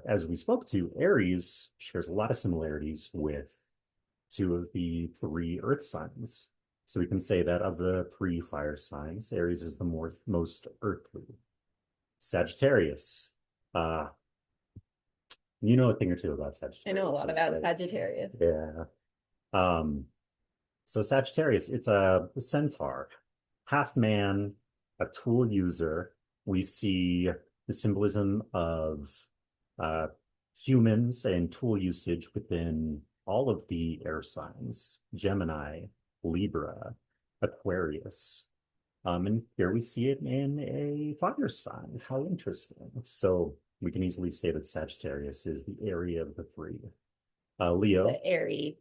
As we spoke to, Aries shares a lot of similarities with two of the three earth signs. So we can say that of the three fire signs, Aries is the most earthly. Sagittarius, you know a thing or two about Sagittarius. I know a lot about Sagittarius. Yeah. So Sagittarius, it's a centaur, half man, a tool user. We see the symbolism of humans and tool usage within all of the air signs: Gemini, Libra, Aquarius. And here we see it in a fire sign. How interesting. So We can easily say that Sagittarius is the area of the three. Leo the airy.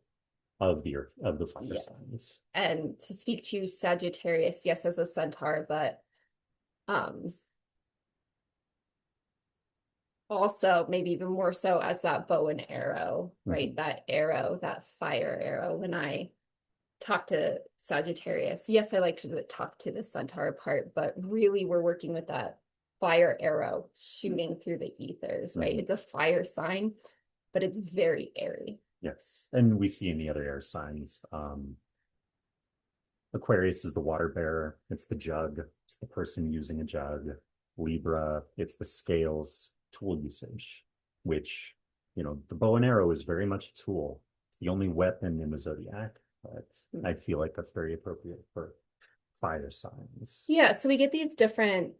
of the earth, of the fire Yes. signs. And to speak to Sagittarius, yes, as a centaur, but um also maybe even more so as that bow and arrow, right? Mhm. That arrow, that fire arrow. When I talk to Sagittarius, yes, I like to talk to the centaur part, but really we're working with that fire arrow shooting through the ethers, right? Mhm. It's a fire sign, but it's very airy. Yes. And we see in the other air signs, Aquarius is the water bearer, it's the jug, it's the person using a jug. Libra, it's the scales tool usage, which, the bow and arrow is very much a tool. It's the only weapon in the zodiac, but I feel like that's very appropriate for fire signs. Yeah, so we get these different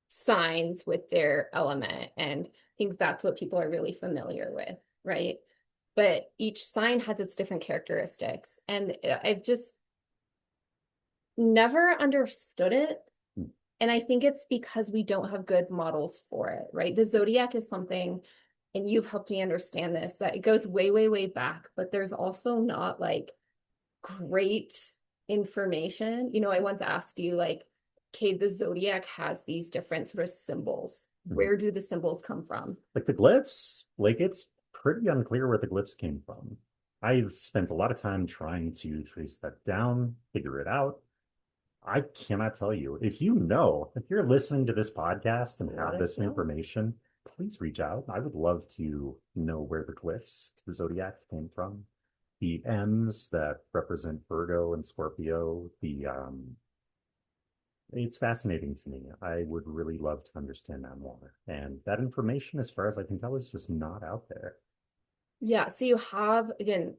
signs with their element, and I think that's what people are really familiar with, right? But each sign has its different characteristics, and I've just never understood it. Hmm. And I think it's because we don't have good models for it, right? The zodiac is something, and you've helped me understand this, that it goes way, way, way back, but there's also not like great information. I once asked you, like, okay, the zodiac has these different sort of symbols. Mhm. Where do the symbols come from? Like the glyphs, like it's pretty unclear where the glyphs came from. I've spent a lot of time trying to trace that down, figure it out. I cannot tell you. If you're listening to this podcast and Let have us this know. information, please reach out. I would love to know where the glyphs to the zodiac came from. The M's that represent Virgo and Scorpio, it's fascinating to me. I would really love to understand that more. And that information, as far as I can tell, is just not out there. Yeah, so you have, again,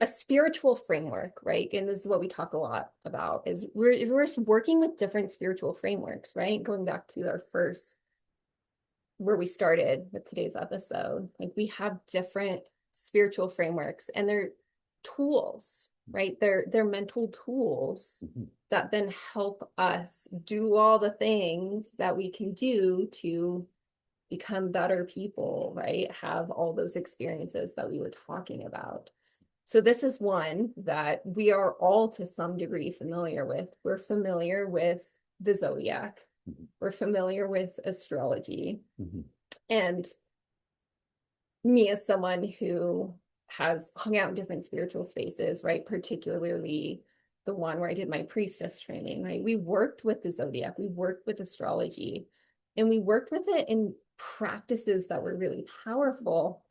a spiritual framework, right? And this is what we talk a lot about, is we're just working with different spiritual frameworks, right? Going back to our first, where we started with today's episode, like we have different spiritual frameworks, and they're tools, right? They're mental tools Mhm. that then help us do all the things that we can do to become better people, right? Have all those experiences that we were talking about. So this is one that we are all to some degree familiar with. We're familiar with the zodiac. Mhm. We're familiar with astrology. Mhm. And me, as someone who has hung out in different spiritual spaces, right? Particularly the one where I did my priestess training, right? We worked with the zodiac, we worked with astrology, and we worked with it in practices that were really powerful.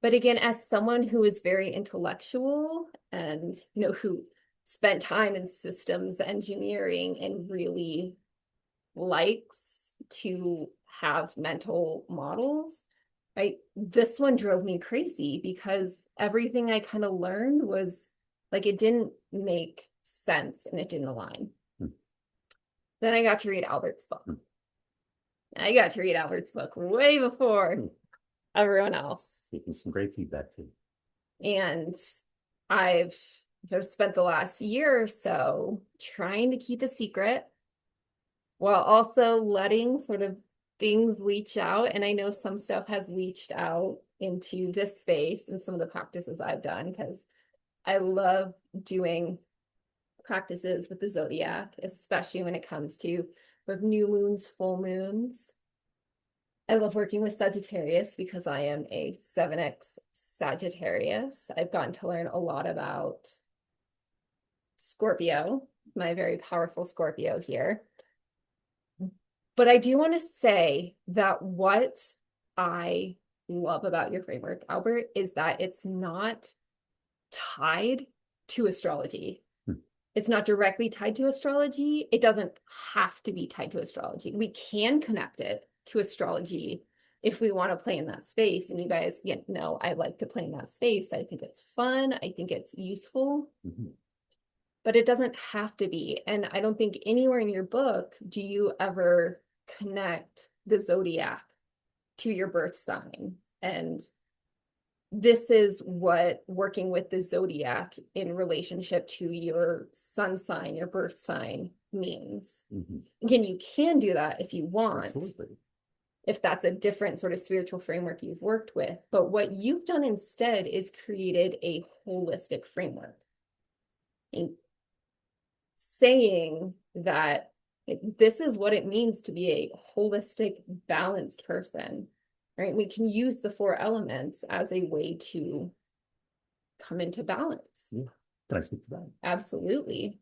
But again, as someone who is very intellectual and, who spent time in systems engineering and really likes to have mental models, right? This one drove me crazy because everything I kind of learned was like it didn't make sense and it didn't align. Mhm. Then I got to read Albert's book. I got to read Albert's book way before Mhm. everyone else. Getting some great feedback too. And I've just spent the last year or so trying to keep a secret while also letting sort of things leach out. And I know some stuff has leached out into this space and some of the practices I've done, because I love doing practices with the zodiac, especially when it comes to new moons, full moons. I love working with Sagittarius because I am a 7x Sagittarius. I've gotten to learn a lot about Scorpio, my very powerful Scorpio here. But I do want to say that what I love about your framework, Albert, is that it's not tied to astrology. Hmm. It's not directly tied to astrology. It doesn't have to be tied to astrology. We can connect it to astrology if we want to play in that space. And you guys, know I like to play in that space. I think it's fun. I think it's useful. Mhm. But it doesn't have to be. And I don't think anywhere in your book do you ever connect the zodiac to your birth sign. And this is what working with the zodiac in relationship to your sun sign, your birth sign means. Mhm. Again, you can do that if you want, Absolutely. if that's a different sort of spiritual framework you've worked with. But what you've done instead is created a holistic framework, and saying that this is what it means to be a holistic, balanced person, right? We can use the four elements as a way to come into balance. Yeah. Can I speak to that? Absolutely.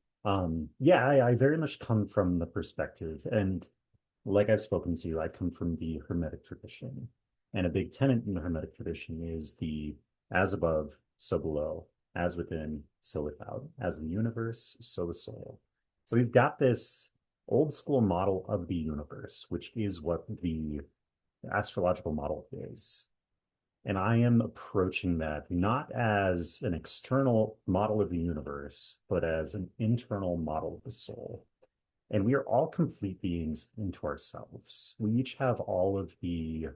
Yeah, I very much come from the perspective, and like I've spoken to, I come from the Hermetic tradition. And a big tenet in the Hermetic tradition is the as above, so below, as within, so without, as the universe, so the soul. So we've got this old school model of the universe, which is what the astrological model is. And I am approaching that not as an external model of the universe, but as an internal model of the soul. And we are all complete beings into ourselves. We each have all of the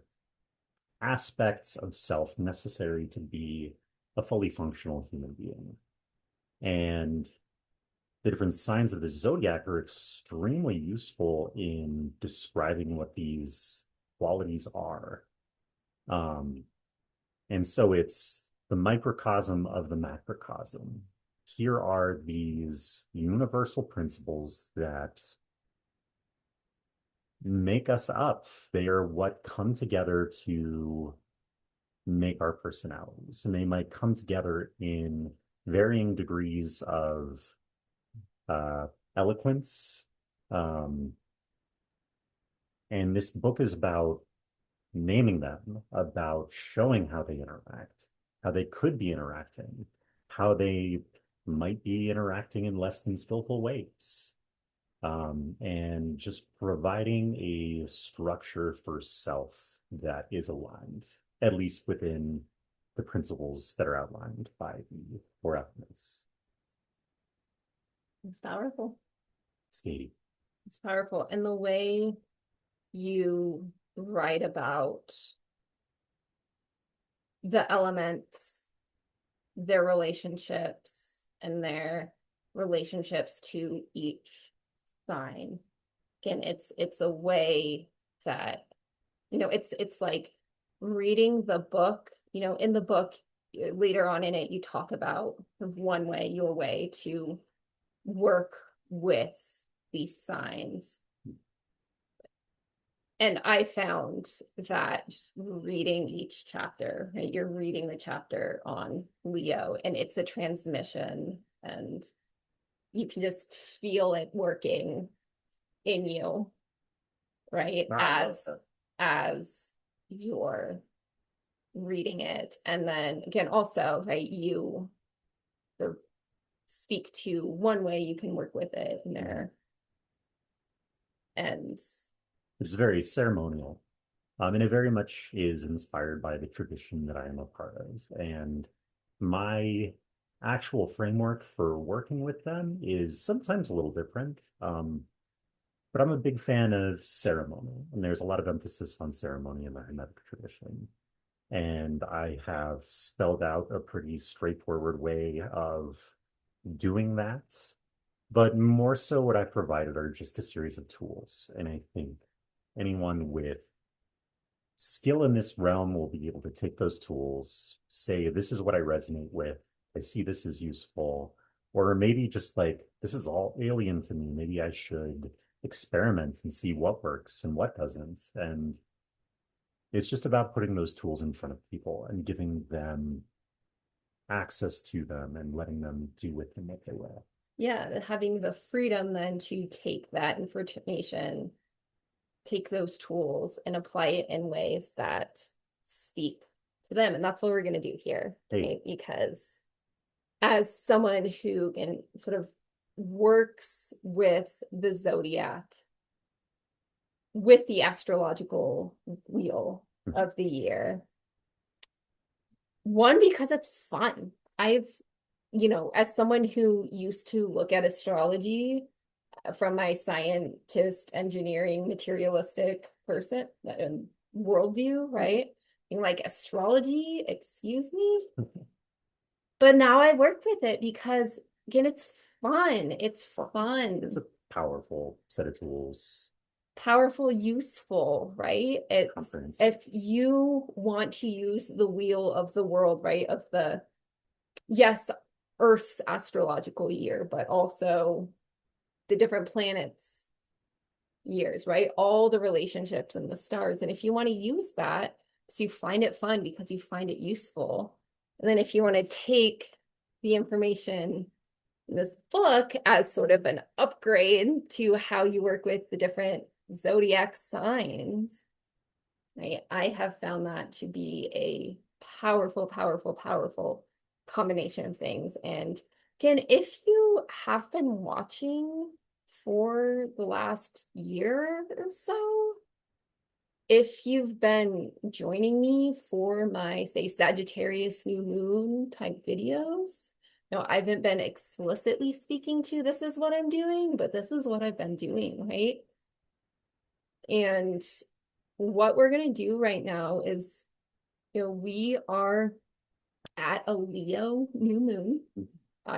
aspects of self necessary to be a fully functional human being. And the different signs of the zodiac are extremely useful in describing what these qualities are. Um, and so it's the microcosm of the macrocosm. Here are these universal principles that make us up. They are what come together to make our personalities. And they might come together in varying degrees of uh, eloquence. Um, and this book is about naming them, about showing how they interact, how they could be interacting, how they might be interacting in less than skillful ways. And just providing a structure for self that is aligned, at least within the principles that are outlined by the four elements. It's powerful. Skating. It's powerful. And the way you write about the elements, their relationships, and their relationships to each sign. Again, it's a way that, it's like reading the book, in the book, later on in it, you talk about one way, your way to work with these signs. And I found that just reading each chapter, right, you're reading the chapter on Leo, and it's a transmission, and you can just feel it working in you, right? As you're reading it. And then again, also, right, you speak to one way you can work with it in there. And It's very ceremonial. And it very much is inspired by the tradition that I am a part of. And my actual framework for working with them is sometimes a little different. But I'm a big fan of ceremony, and there's a lot of emphasis on ceremony in the Hermetic tradition. And I have spelled out a pretty straightforward way of doing that. But more so, what I've provided are just a series of tools. And I think anyone with skill in this realm will be able to take those tools, say, this is what I resonate with. I see this as useful. Or maybe just like, this is all alien to me. Maybe I should experiment and see what works and what doesn't. And it's just about putting those tools in front of people and giving them access to them and letting them do with them what they will. yeah, having the freedom then to take that information, take those tools, and apply it in ways that speak to them. And that's what we're going to do here, Hey, right? Because as someone who can sort of works with the zodiac, with the astrological wheel of the year, one, because it's fun. As someone who used to look at astrology from my scientist, engineering, materialistic person worldview, right? Being like, astrology, excuse me? But now I work with it because, again, it's fun. It's fun. it's a powerful set of tools. powerful, useful, right? It's comprehensive. if you want to use the wheel of the world, right? Of the, yes, Earth's astrological year, but also the different planets' years, right? All the relationships and the stars. And if you want to use that, so you find it fun because you find it useful. And then if you want to take the information in this book as sort of an upgrade to how you work with the different zodiac signs, right? I have found that to be a powerful, powerful, powerful combination of things. And again, if you have been watching for the last year or so, if you've been joining me for my, say, Sagittarius new moon type videos, no, I haven't been explicitly speaking to this is what I'm doing, but this is what I've been doing, right? And what we're going to do right now is, we are at a Leo new moon.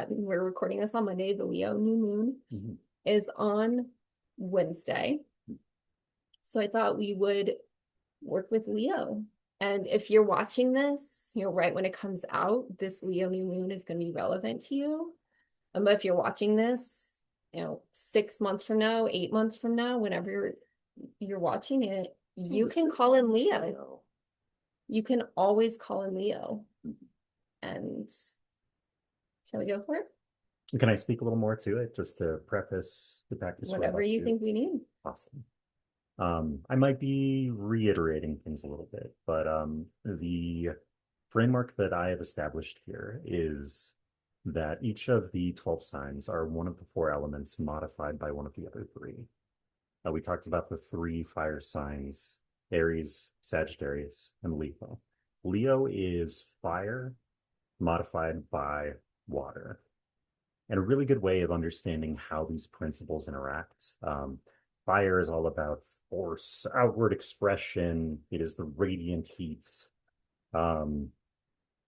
We're recording this on Monday. The Leo new moon is on Wednesday. So I thought we would work with Leo. And if you're watching this, right when it comes out, this Leo new moon is going to be relevant to you. But if you're watching this, 6 months from now, 8 months from now, whenever you're watching it, you can call in Leo. You can always call in Leo. And shall we go for it? Can I speak a little more to it just to preface the practice we're Whatever about you to do? think we need. Awesome. I might be reiterating things a little bit, but the framework that I have established here is that each of the 12 signs are one of the four elements modified by one of the other three. We talked about the three fire signs, Aries, Sagittarius, and Leo. Leo is fire modified by water. And a really good way of understanding how these principles interact. Fire is all about force, outward expression. It is the radiant heat. And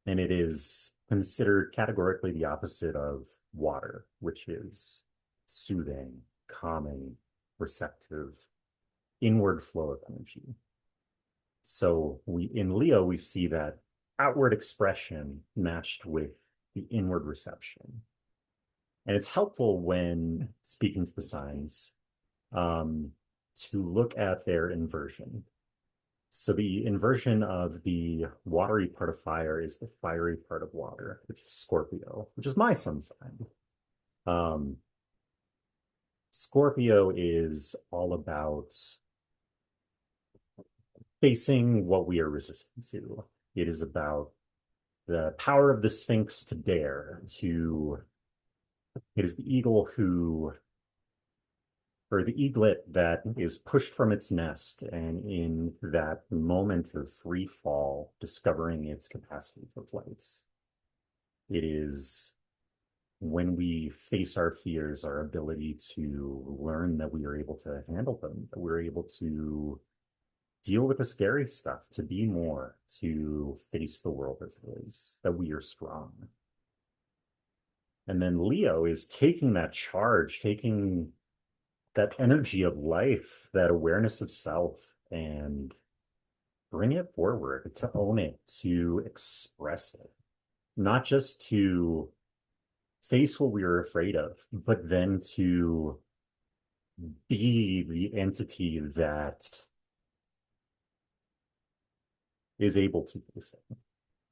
it is considered categorically the opposite of water, which is soothing, calming, receptive, inward flow of energy. So in Leo, we see that outward expression matched with the inward reception. And it's helpful when speaking to the signs to look at their inversion. So the inversion of the watery part of fire is the fiery part of water, which is Scorpio, which is my sun sign. Scorpio is all about facing what we are resistant to. It is about the power of the Sphinx to dare, it is the eagle or the eaglet that is pushed from its nest and in that moment of free fall, discovering its capacity for flight. It is when we face our fears, our ability to learn that we are able to handle them, that we're able to deal with the scary stuff, to be more, to face the world as it is, that we are strong. And then Leo is taking that charge, taking that energy of life, that awareness of self, and bring it forward, to own it, to express it, not just to face what we are afraid of, but then to be the entity that is able to face it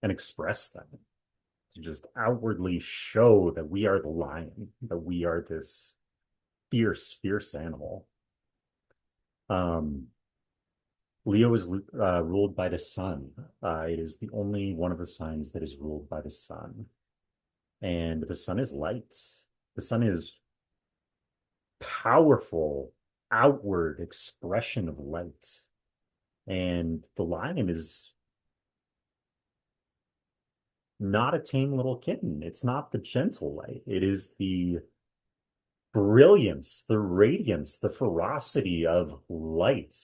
and express that, to just outwardly show that we are the lion, that we are this fierce, fierce animal. Leo is ruled by the sun. It is the only one of the signs that is ruled by the sun. And the sun is light. The sun is powerful, outward expression of light. And the lion is not a tame little kitten. It's not the gentle light. It is the brilliance, the radiance, the ferocity of light.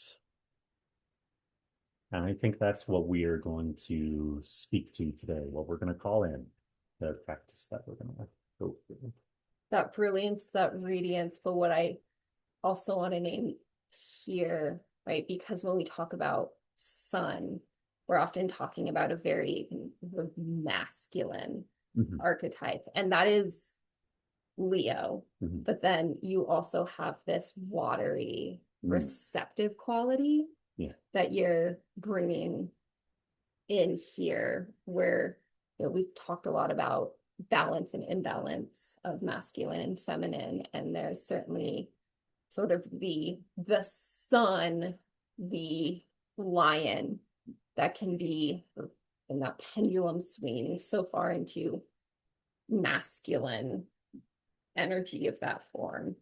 And I think that's what we are going to speak to today, what we're going to call in the practice that we're going to go through. That brilliance, that radiance, but what I also want to name here, right? Because when we talk about sun, we're often talking about a very masculine Mhm. archetype, and that is Leo. Mhm. But then you also have this watery, Mm. receptive quality Yeah. that you're bringing in here, where we've talked a lot about balance and imbalance of masculine and feminine, and there's certainly sort of the sun, the lion that can be in that pendulum swing so far into masculine energy of that form.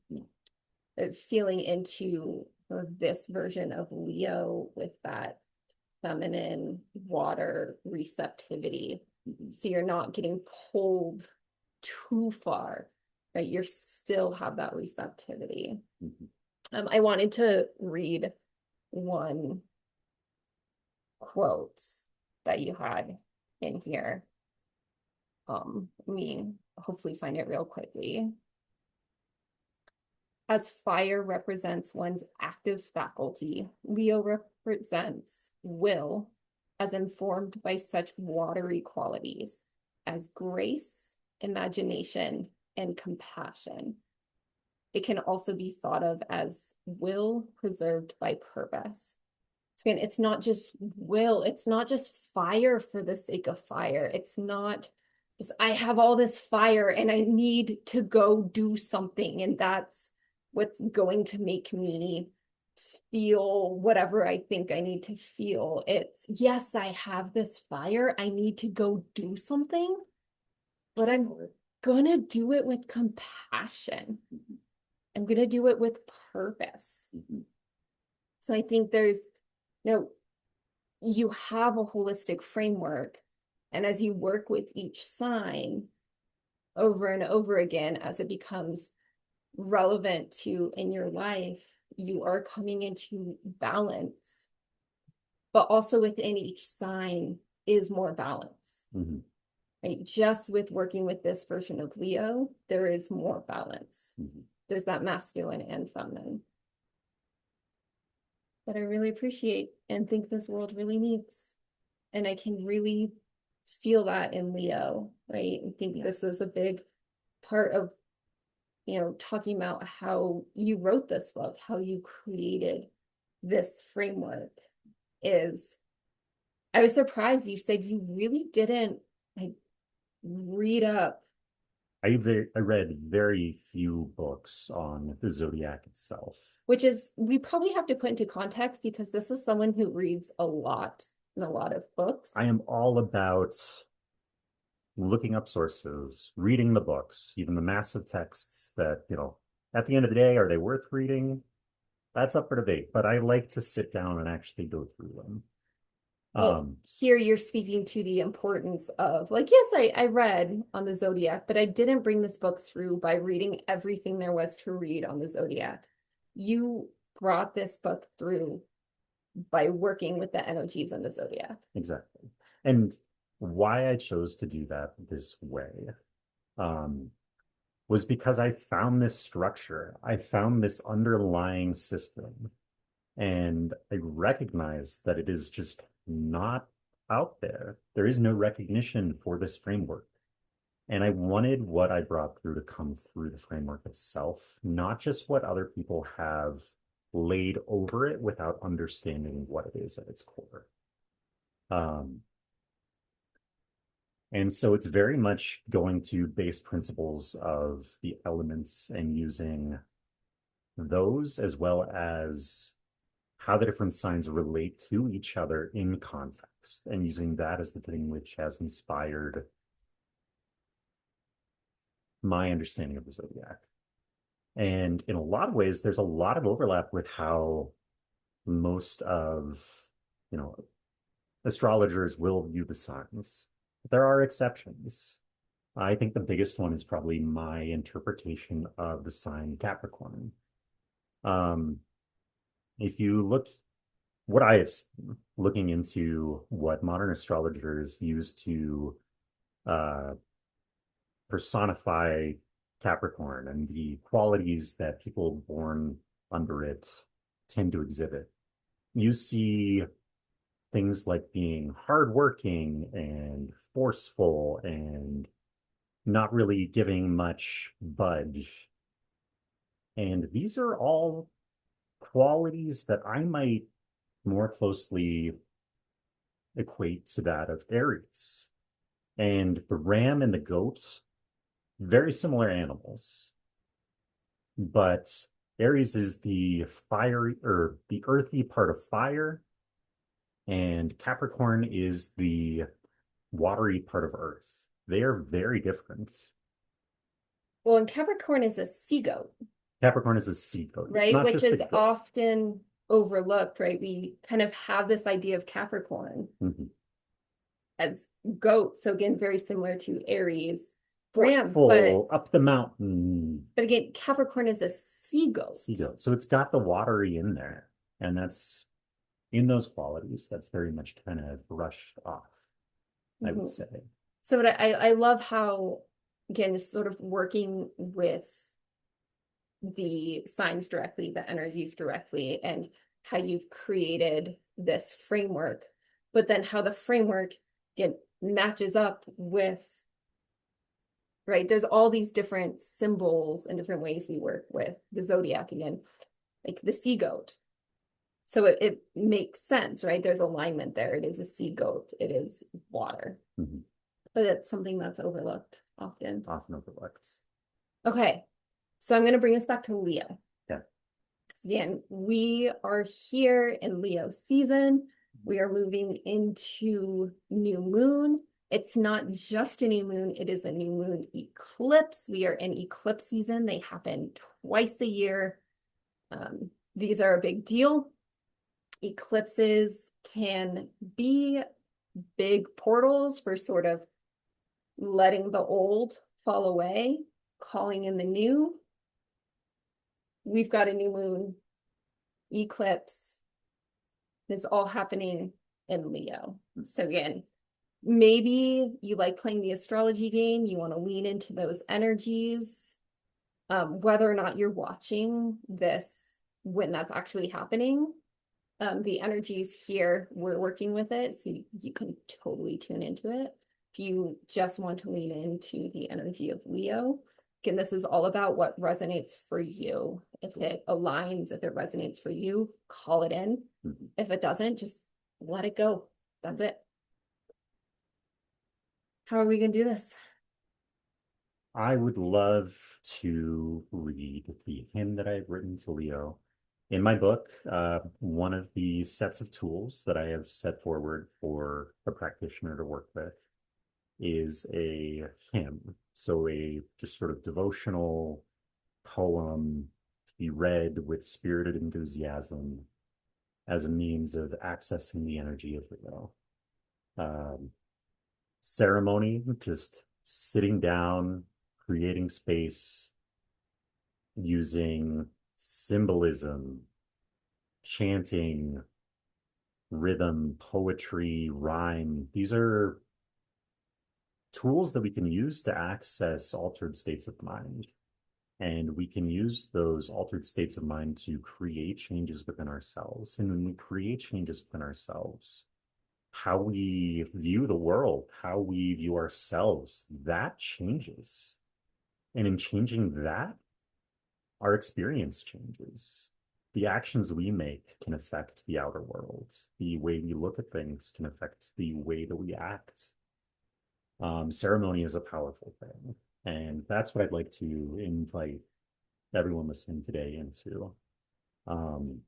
Feeling into this version of Leo with that feminine water receptivity. So you're not getting pulled too far, right? You still have that receptivity. Mhm. I wanted to read one quote that you had in here. Let me hopefully find it real quickly. As fire represents one's active faculty, Leo represents will as informed by such watery qualities as grace, imagination, and compassion. It can also be thought of as will preserved by purpose. So again, it's not just will, it's not just fire for the sake of fire. It's not just, I have all this fire and I need to go do something, and that's what's going to make me feel whatever I think I need to feel. It's, yes, I have this fire. I need to go do something, but I'm gonna do it with compassion. I'm gonna do it with purpose. So I think there's, no, you have a holistic framework. And as you work with each sign over and over again, as it becomes relevant to in your life, you are coming into balance. But also within each sign is more balance. Mhm. Right? Just with working with this version of Leo, there is more balance. Mhm. There's that masculine and feminine that I really appreciate and think this world really needs. And I can really feel that in Leo, right? I think Yeah. this is a big part of, talking about how you wrote this book, how you created this framework is, I was surprised you said you really didn't like read up, I read very few books on the Zodiac itself. which is, we probably have to put into context because this is someone who reads a lot and a lot of books. I am all about looking up sources, reading the books, even the massive texts that, at the end of the day, are they worth reading? That's up for debate, but I like to sit down and actually go through them. Well, Um, here you're speaking to the importance of, like, yes, I read on the Zodiac, but I didn't bring this book through by reading everything there was to read on the Zodiac. You brought this book through by working with the energies in the Zodiac. exactly. And why I chose to do that this way, um, was because I found this structure. I found this underlying system, and I recognized that it is just not out there. There is no recognition for this framework. And I wanted what I brought through to come through the framework itself, not just what other people have laid over it without understanding what it is at its core. Um, and so it's very much going to base principles of the elements and using those as well as how the different signs relate to each other in context and using that as the thing which has inspired my understanding of the zodiac. And in a lot of ways, there's a lot of overlap with how most of, you know, astrologers will view the signs. There are exceptions. I think the biggest one is probably my interpretation of the sign Capricorn. Um, if you look, what I have seen, looking into what modern astrologers use to uh, personify Capricorn and the qualities that people born under it tend to exhibit. You see things like being hardworking and forceful and not really giving much budge. And these are all qualities that I might more closely equate to that of Aries. And the ram and the goat, very similar animals, but Aries is the fiery or the earthy part of fire, and Capricorn is the watery part of earth. They are very different. Well, and Capricorn is a sea goat, Capricorn is a sea goat. It's right? not Which just a is goat. often overlooked, right? We kind of have this idea of Capricorn Mhm. as goat. So again, very similar to Aries, ram, Forceful, up the mountain, but again, Capricorn is a sea sea goat. goat. So it's got the watery in there. And that's in those qualities, that's very much kind of brushed off, I would Mhm. say. So but I love how again, just sort of working with the signs directly, the energies directly, and how you've created this framework, but then how the framework again matches up with, right? There's all these different symbols and different ways we work with the zodiac again, like the sea goat. So it makes sense, right? There's alignment there. It is a sea goat, it is water, Mhm. but it's something that's overlooked often. Often overlooked. Okay, so I'm going to bring us back to Leo. Yeah. So again, we are here in Leo season. We are moving into new moon. It's not just a new moon, it is a new moon eclipse. We are in eclipse season. They happen twice a year. These are a big deal. Eclipses can be big portals for sort of letting the old fall away, calling in the new. We've got a new moon eclipse. It's all happening in Leo. So again, maybe you like playing the astrology game, you want to lean into those energies. Whether or not you're watching this when that's actually happening, the energies here, we're working with it, so you can totally tune into it. If you just want to lean into the energy of Leo, again, this is all about what resonates for you. If it aligns, if it resonates for you, call it in. Mhm. If it doesn't, just let it go. That's it. How are we gonna do this? I would love to read the hymn that I've written to Leo. In my book, one of the sets of tools that I have set forward for a practitioner to work with is a hymn. So a just sort of devotional poem to be read with spirited enthusiasm as a means of accessing the energy of Leo. Um, Ceremony, just sitting down, creating space, using symbolism, chanting, rhythm, poetry, rhyme. These are tools that we can use to access altered states of mind. And we can use those altered states of mind to create changes within ourselves. And when we create changes within ourselves, how we view the world, how we view ourselves, that changes. And in changing that, our experience changes. The actions we make can affect the outer world. The way we look at things can affect the way that we act. Ceremony is a powerful thing. And that's what I'd like to invite everyone listening today into. Um,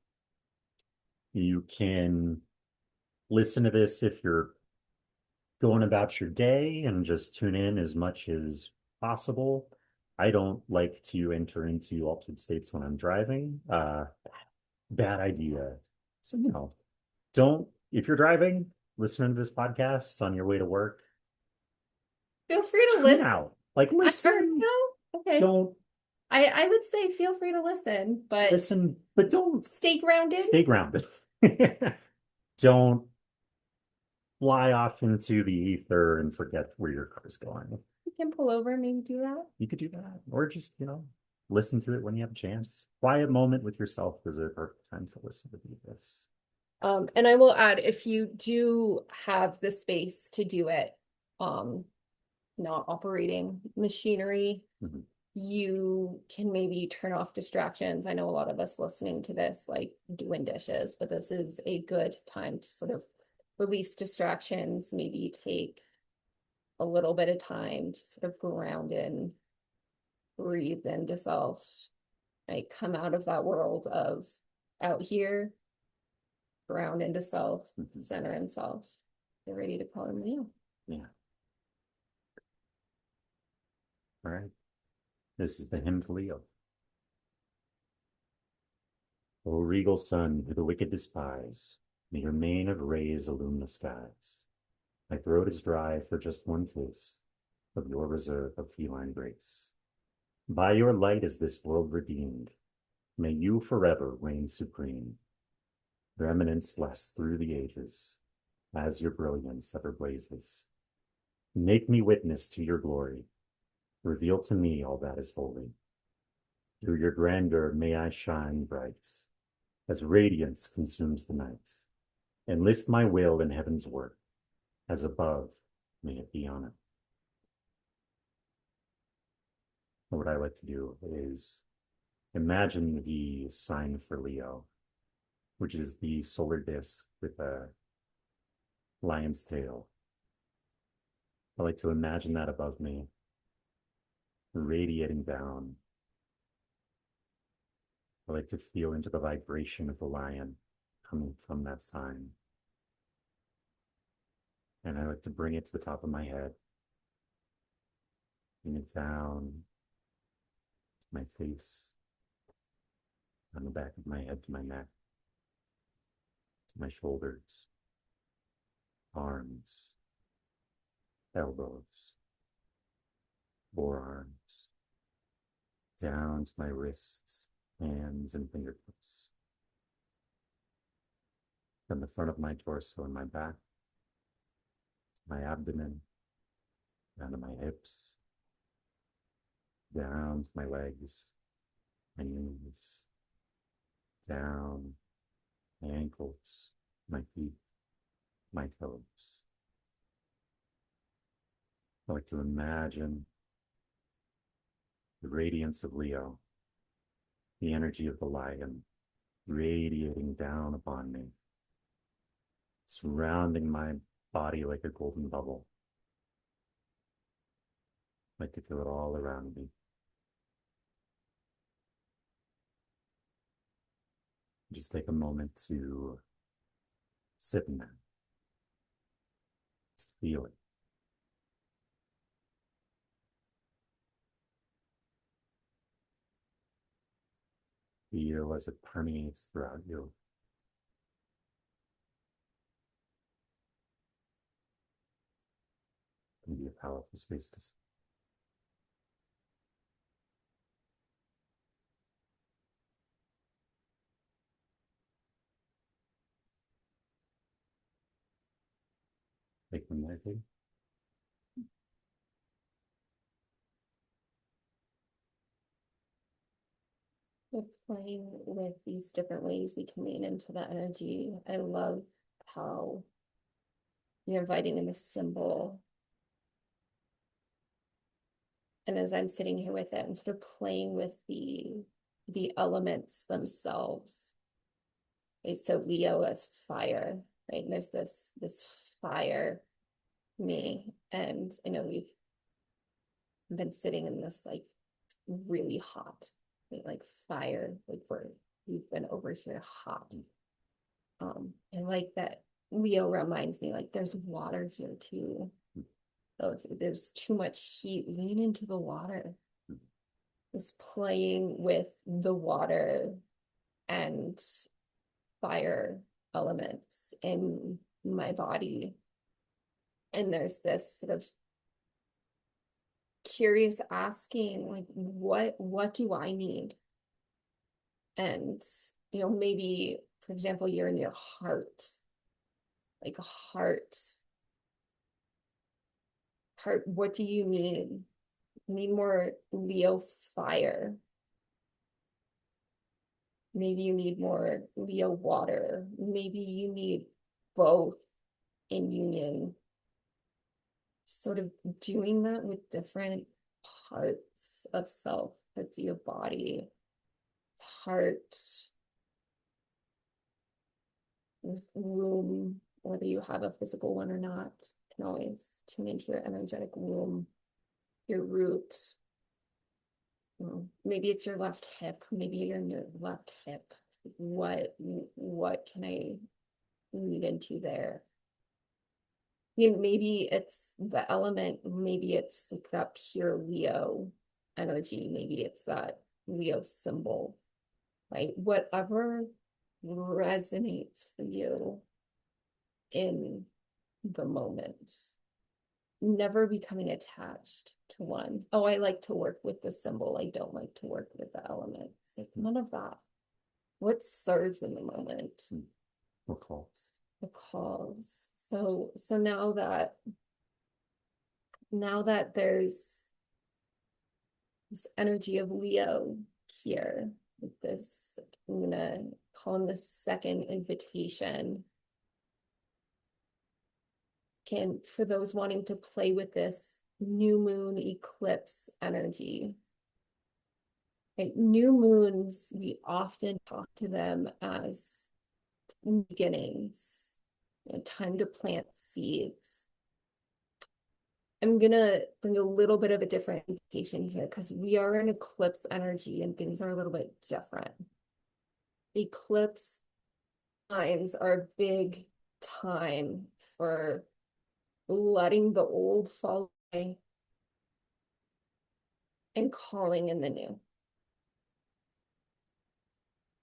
you can listen to this if you're going about your day and just tune in as much as possible. I don't like to enter into altered states when I'm driving. Bad idea. So, don't, if you're driving, listening to this podcast on your way to work, Feel free to tune listen. out. Like, Or listen, no, okay. don't I would say feel free to listen, but listen, but don't stay grounded. stay grounded. Don't fly off into the ether and forget where your car's going. You can pull over, maybe do that. You could do that, or just, listen to it when you have a chance. Quiet moment with yourself is a perfect time to listen to this. And I will add, if you do have the space to do it, um, not operating machinery, Mhm. you can maybe turn off distractions. I know a lot of us listening to this like doing dishes, but this is a good time to sort of release distractions, maybe take a little bit of time to sort of ground in, breathe into self, like come out of that world of out here, ground into self, Mhm. center in self. You're ready to call him Leo. Yeah. All right. This is the hymn to Leo. O regal sun, who the wicked despise, may your mane of rays illume the skies. My throat is dry for just one taste of your reserve of feline grace. By your light is this world redeemed. May you forever reign supreme. Your eminence lasts through the ages, as your brilliance ever blazes. Make me witness to your glory. Reveal to me all that is holy. Through your grandeur may I shine bright, as radiance consumes the night. Enlist my will in heaven's work, as above may it be on it. What I like to do is imagine the sign for Leo, which is the solar disk with a lion's tail. I like to imagine that above me, radiating down. I like to feel into the vibration of the lion coming from that sign. And I like to bring it to the top of my head, bring it down to my face, on the back of my head to my neck, to my shoulders, arms, elbows, forearms, down to my wrists, hands, and fingertips. From the front of my torso and my back, my abdomen, down to my hips, down to my legs, my knees, down my ankles, my feet, my toes. I like to imagine the radiance of Leo, the energy of the lion radiating down upon me, surrounding my body like a golden bubble. I like to feel it all around me. Just take a moment to sit in that, to feel it. Feel as it permeates throughout you. It can be a powerful space to sit. Take them there, too. We're playing with these different ways we can lean into that energy. I love how you're inviting in the symbol. And as I'm sitting here with it, I'm sort of playing with the elements themselves. Okay, so Leo as fire, right? And there's this fire me. And I know we've been sitting in this like really hot, right? Like fire, like we've been over here hot. And like that Leo reminds me like there's water here too. So if there's too much heat, lean into the water. Just playing with the water and fire elements in my body. And there's this sort of curious asking, like, what do I need? And maybe, for example, you're in your heart, like a heart, what do you need? You need more Leo fire. Maybe you need more Leo water. Maybe you need both in union. Sort of doing that with different parts of self, parts of your body, heart, womb, whether you have a physical one or not. You can always tune into your energetic womb, your root. Maybe it's your left hip, maybe your left hip. What can I lead into there? You know, maybe it's the element, maybe it's like that pure Leo energy, maybe it's that Leo symbol, right? Whatever resonates for you in the moment. Never becoming attached to one. Oh, I like to work with the symbol. I don't like to work with the element. It's like none of that. What serves in the moment? What calls? What calls? So now that there's this energy of Leo here, this, I'm gonna call in the second invitation. Can, for those wanting to play with this new moon eclipse energy, right? New moons, we often talk to them as beginnings, a time to plant seeds. I'm gonna bring a little bit of a different invitation here because we are in eclipse energy and things are a little bit different. Eclipse times are a big time for letting the old fall away and calling in the new.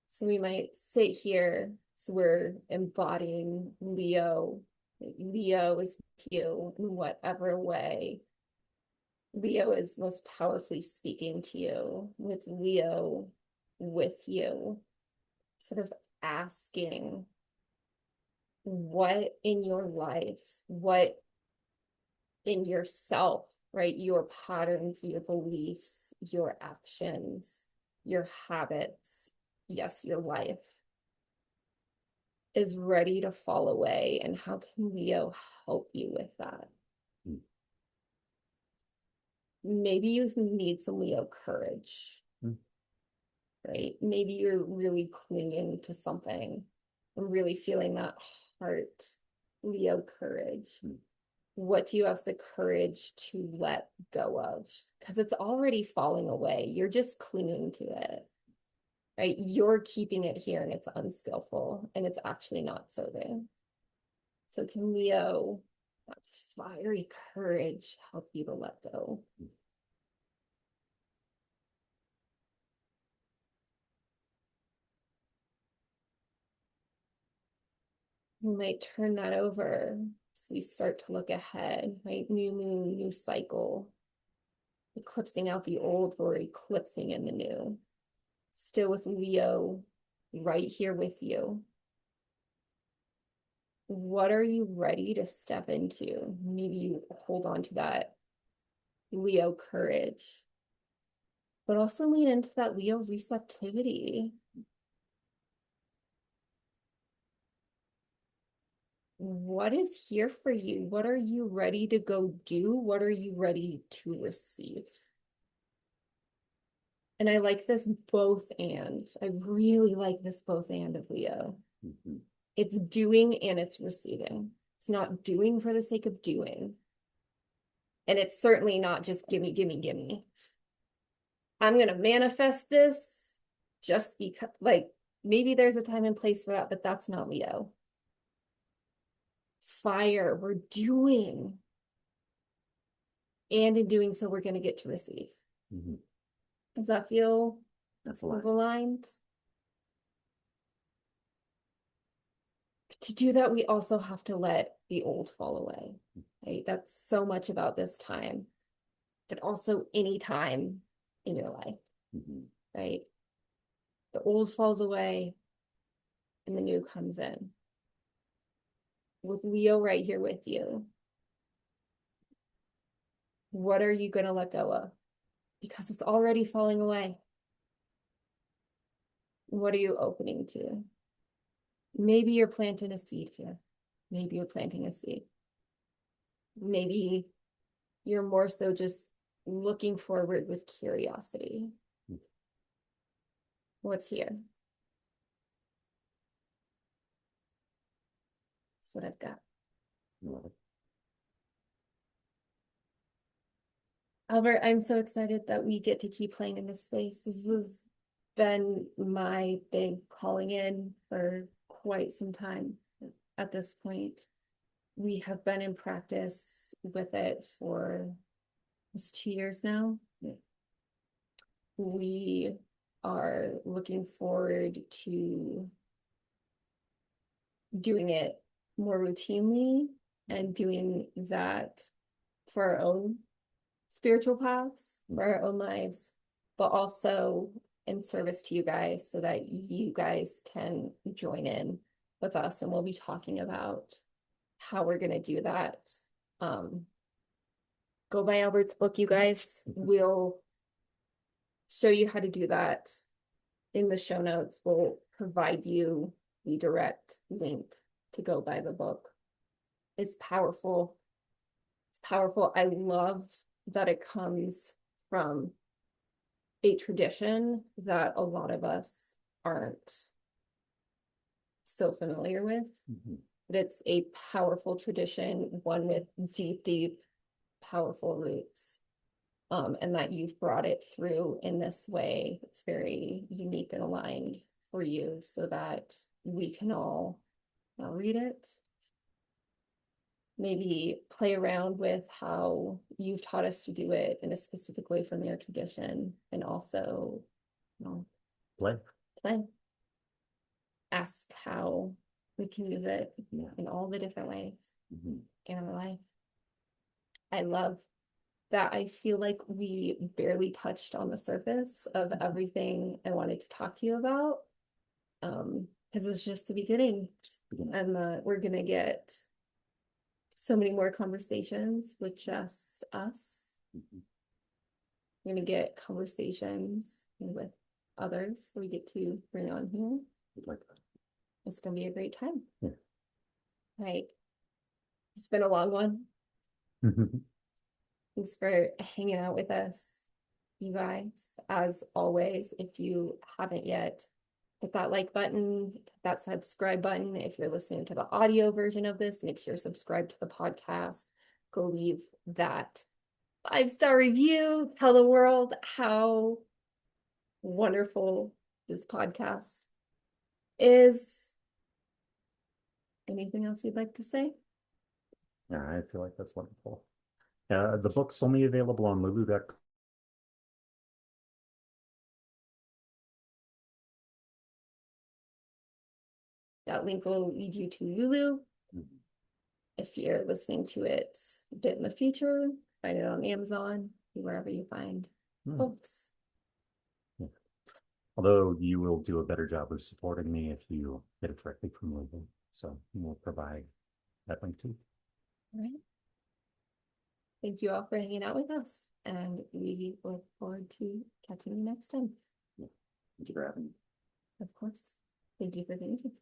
So we might sit here, so we're embodying Leo. Leo is with you in whatever way Leo is most powerfully speaking to you, with Leo with you, sort of asking what in your life, what in yourself, right? Your patterns, your beliefs, your actions, your habits, yes, your life is ready to fall away. And how can Leo help you with that? Maybe you need some Leo courage, right? Maybe you're really clinging to something and really feeling that heart Leo courage. What do you have the courage to let go of? Because it's already falling away. You're just clinging to it, right? You're keeping it here and it's unskillful and it's actually not serving. So can Leo, that fiery courage, help you to let go? We might turn that over so we start to look ahead, right? New moon, new cycle, eclipsing out the old or eclipsing in the new. Still with Leo right here with you. What are you ready to step into? Maybe you hold on to that Leo courage, but also lean into that Leo receptivity. What is here for you? What are you ready to go do? What are you ready to receive? And I like this both and. I really like this both and of Leo. It's doing and it's receiving. It's not doing for the sake of doing. And it's certainly not just gimme, gimme, gimme. I'm going to manifest this just because, like, maybe there's a time and place for that, but that's not Leo. Fire, we're doing. And in doing so, we're going to get to receive. Does that feel That's aligned? To do that, we also have to let the old fall away, right? That's so much about this time, but also any time in your life, right? The old falls away and the new comes in. With Leo right here with you, what are you going to let go of? Because it's already falling away. What are you opening to? Maybe you're planting a seed here. Maybe you're planting a seed. Maybe you're more so just looking forward with curiosity. What's here? That's what I've got. Albert, I'm so excited that we get to keep playing in this space. This has been my big calling in for quite some time at this point. We have been in practice with it for almost 2 years now. We are looking forward to doing it more routinely and doing that for our own spiritual paths, for our own lives, but also in service to you guys so that you guys can join in with us. And we'll be talking about how we're going to do that. Go buy Albert's book, you guys. We'll show you how to do that in the show notes. We'll provide you the direct link to go buy the book. It's powerful. It's powerful. I love that it comes from a tradition that a lot of us aren't so familiar with. But it's a powerful tradition, one with deep, deep, powerful roots. And that you've brought it through in this way. It's very unique and aligned for you so that we can all read it. Maybe play around with how you've taught us to do it in a specific way from your tradition, and also, Play. Ask how we can use it in all the different ways in our life. I love that. I feel like we barely touched on the surface of everything I wanted to talk to you about, because it's just the beginning. And we're gonna get so many more conversations with just us. We're gonna get conversations with others that we get to bring on here. Like that. It's gonna be a great time. Yeah. Right. It's been a long one. Thanks for hanging out with us, you guys. As always, if you haven't yet, hit that like button, hit that subscribe button. If you're listening to the audio version of this, make sure you're subscribed to the podcast. Go leave that 5-star review. Tell the world how wonderful this podcast is. Anything else you'd like to say? Yeah, I feel like that's wonderful. The book's only available on Lulu.com. That link will lead you to Lulu. If you're listening to it a bit in the future, find it on Amazon, wherever you find books. Yeah. Although you will do a better job of supporting me if you get it directly from Lulu. So we'll provide that link too. All right. Thank you all for hanging out with us, and we look forward to catching you next time. Yeah. Thank you for having me. Of course. Thank you for being here.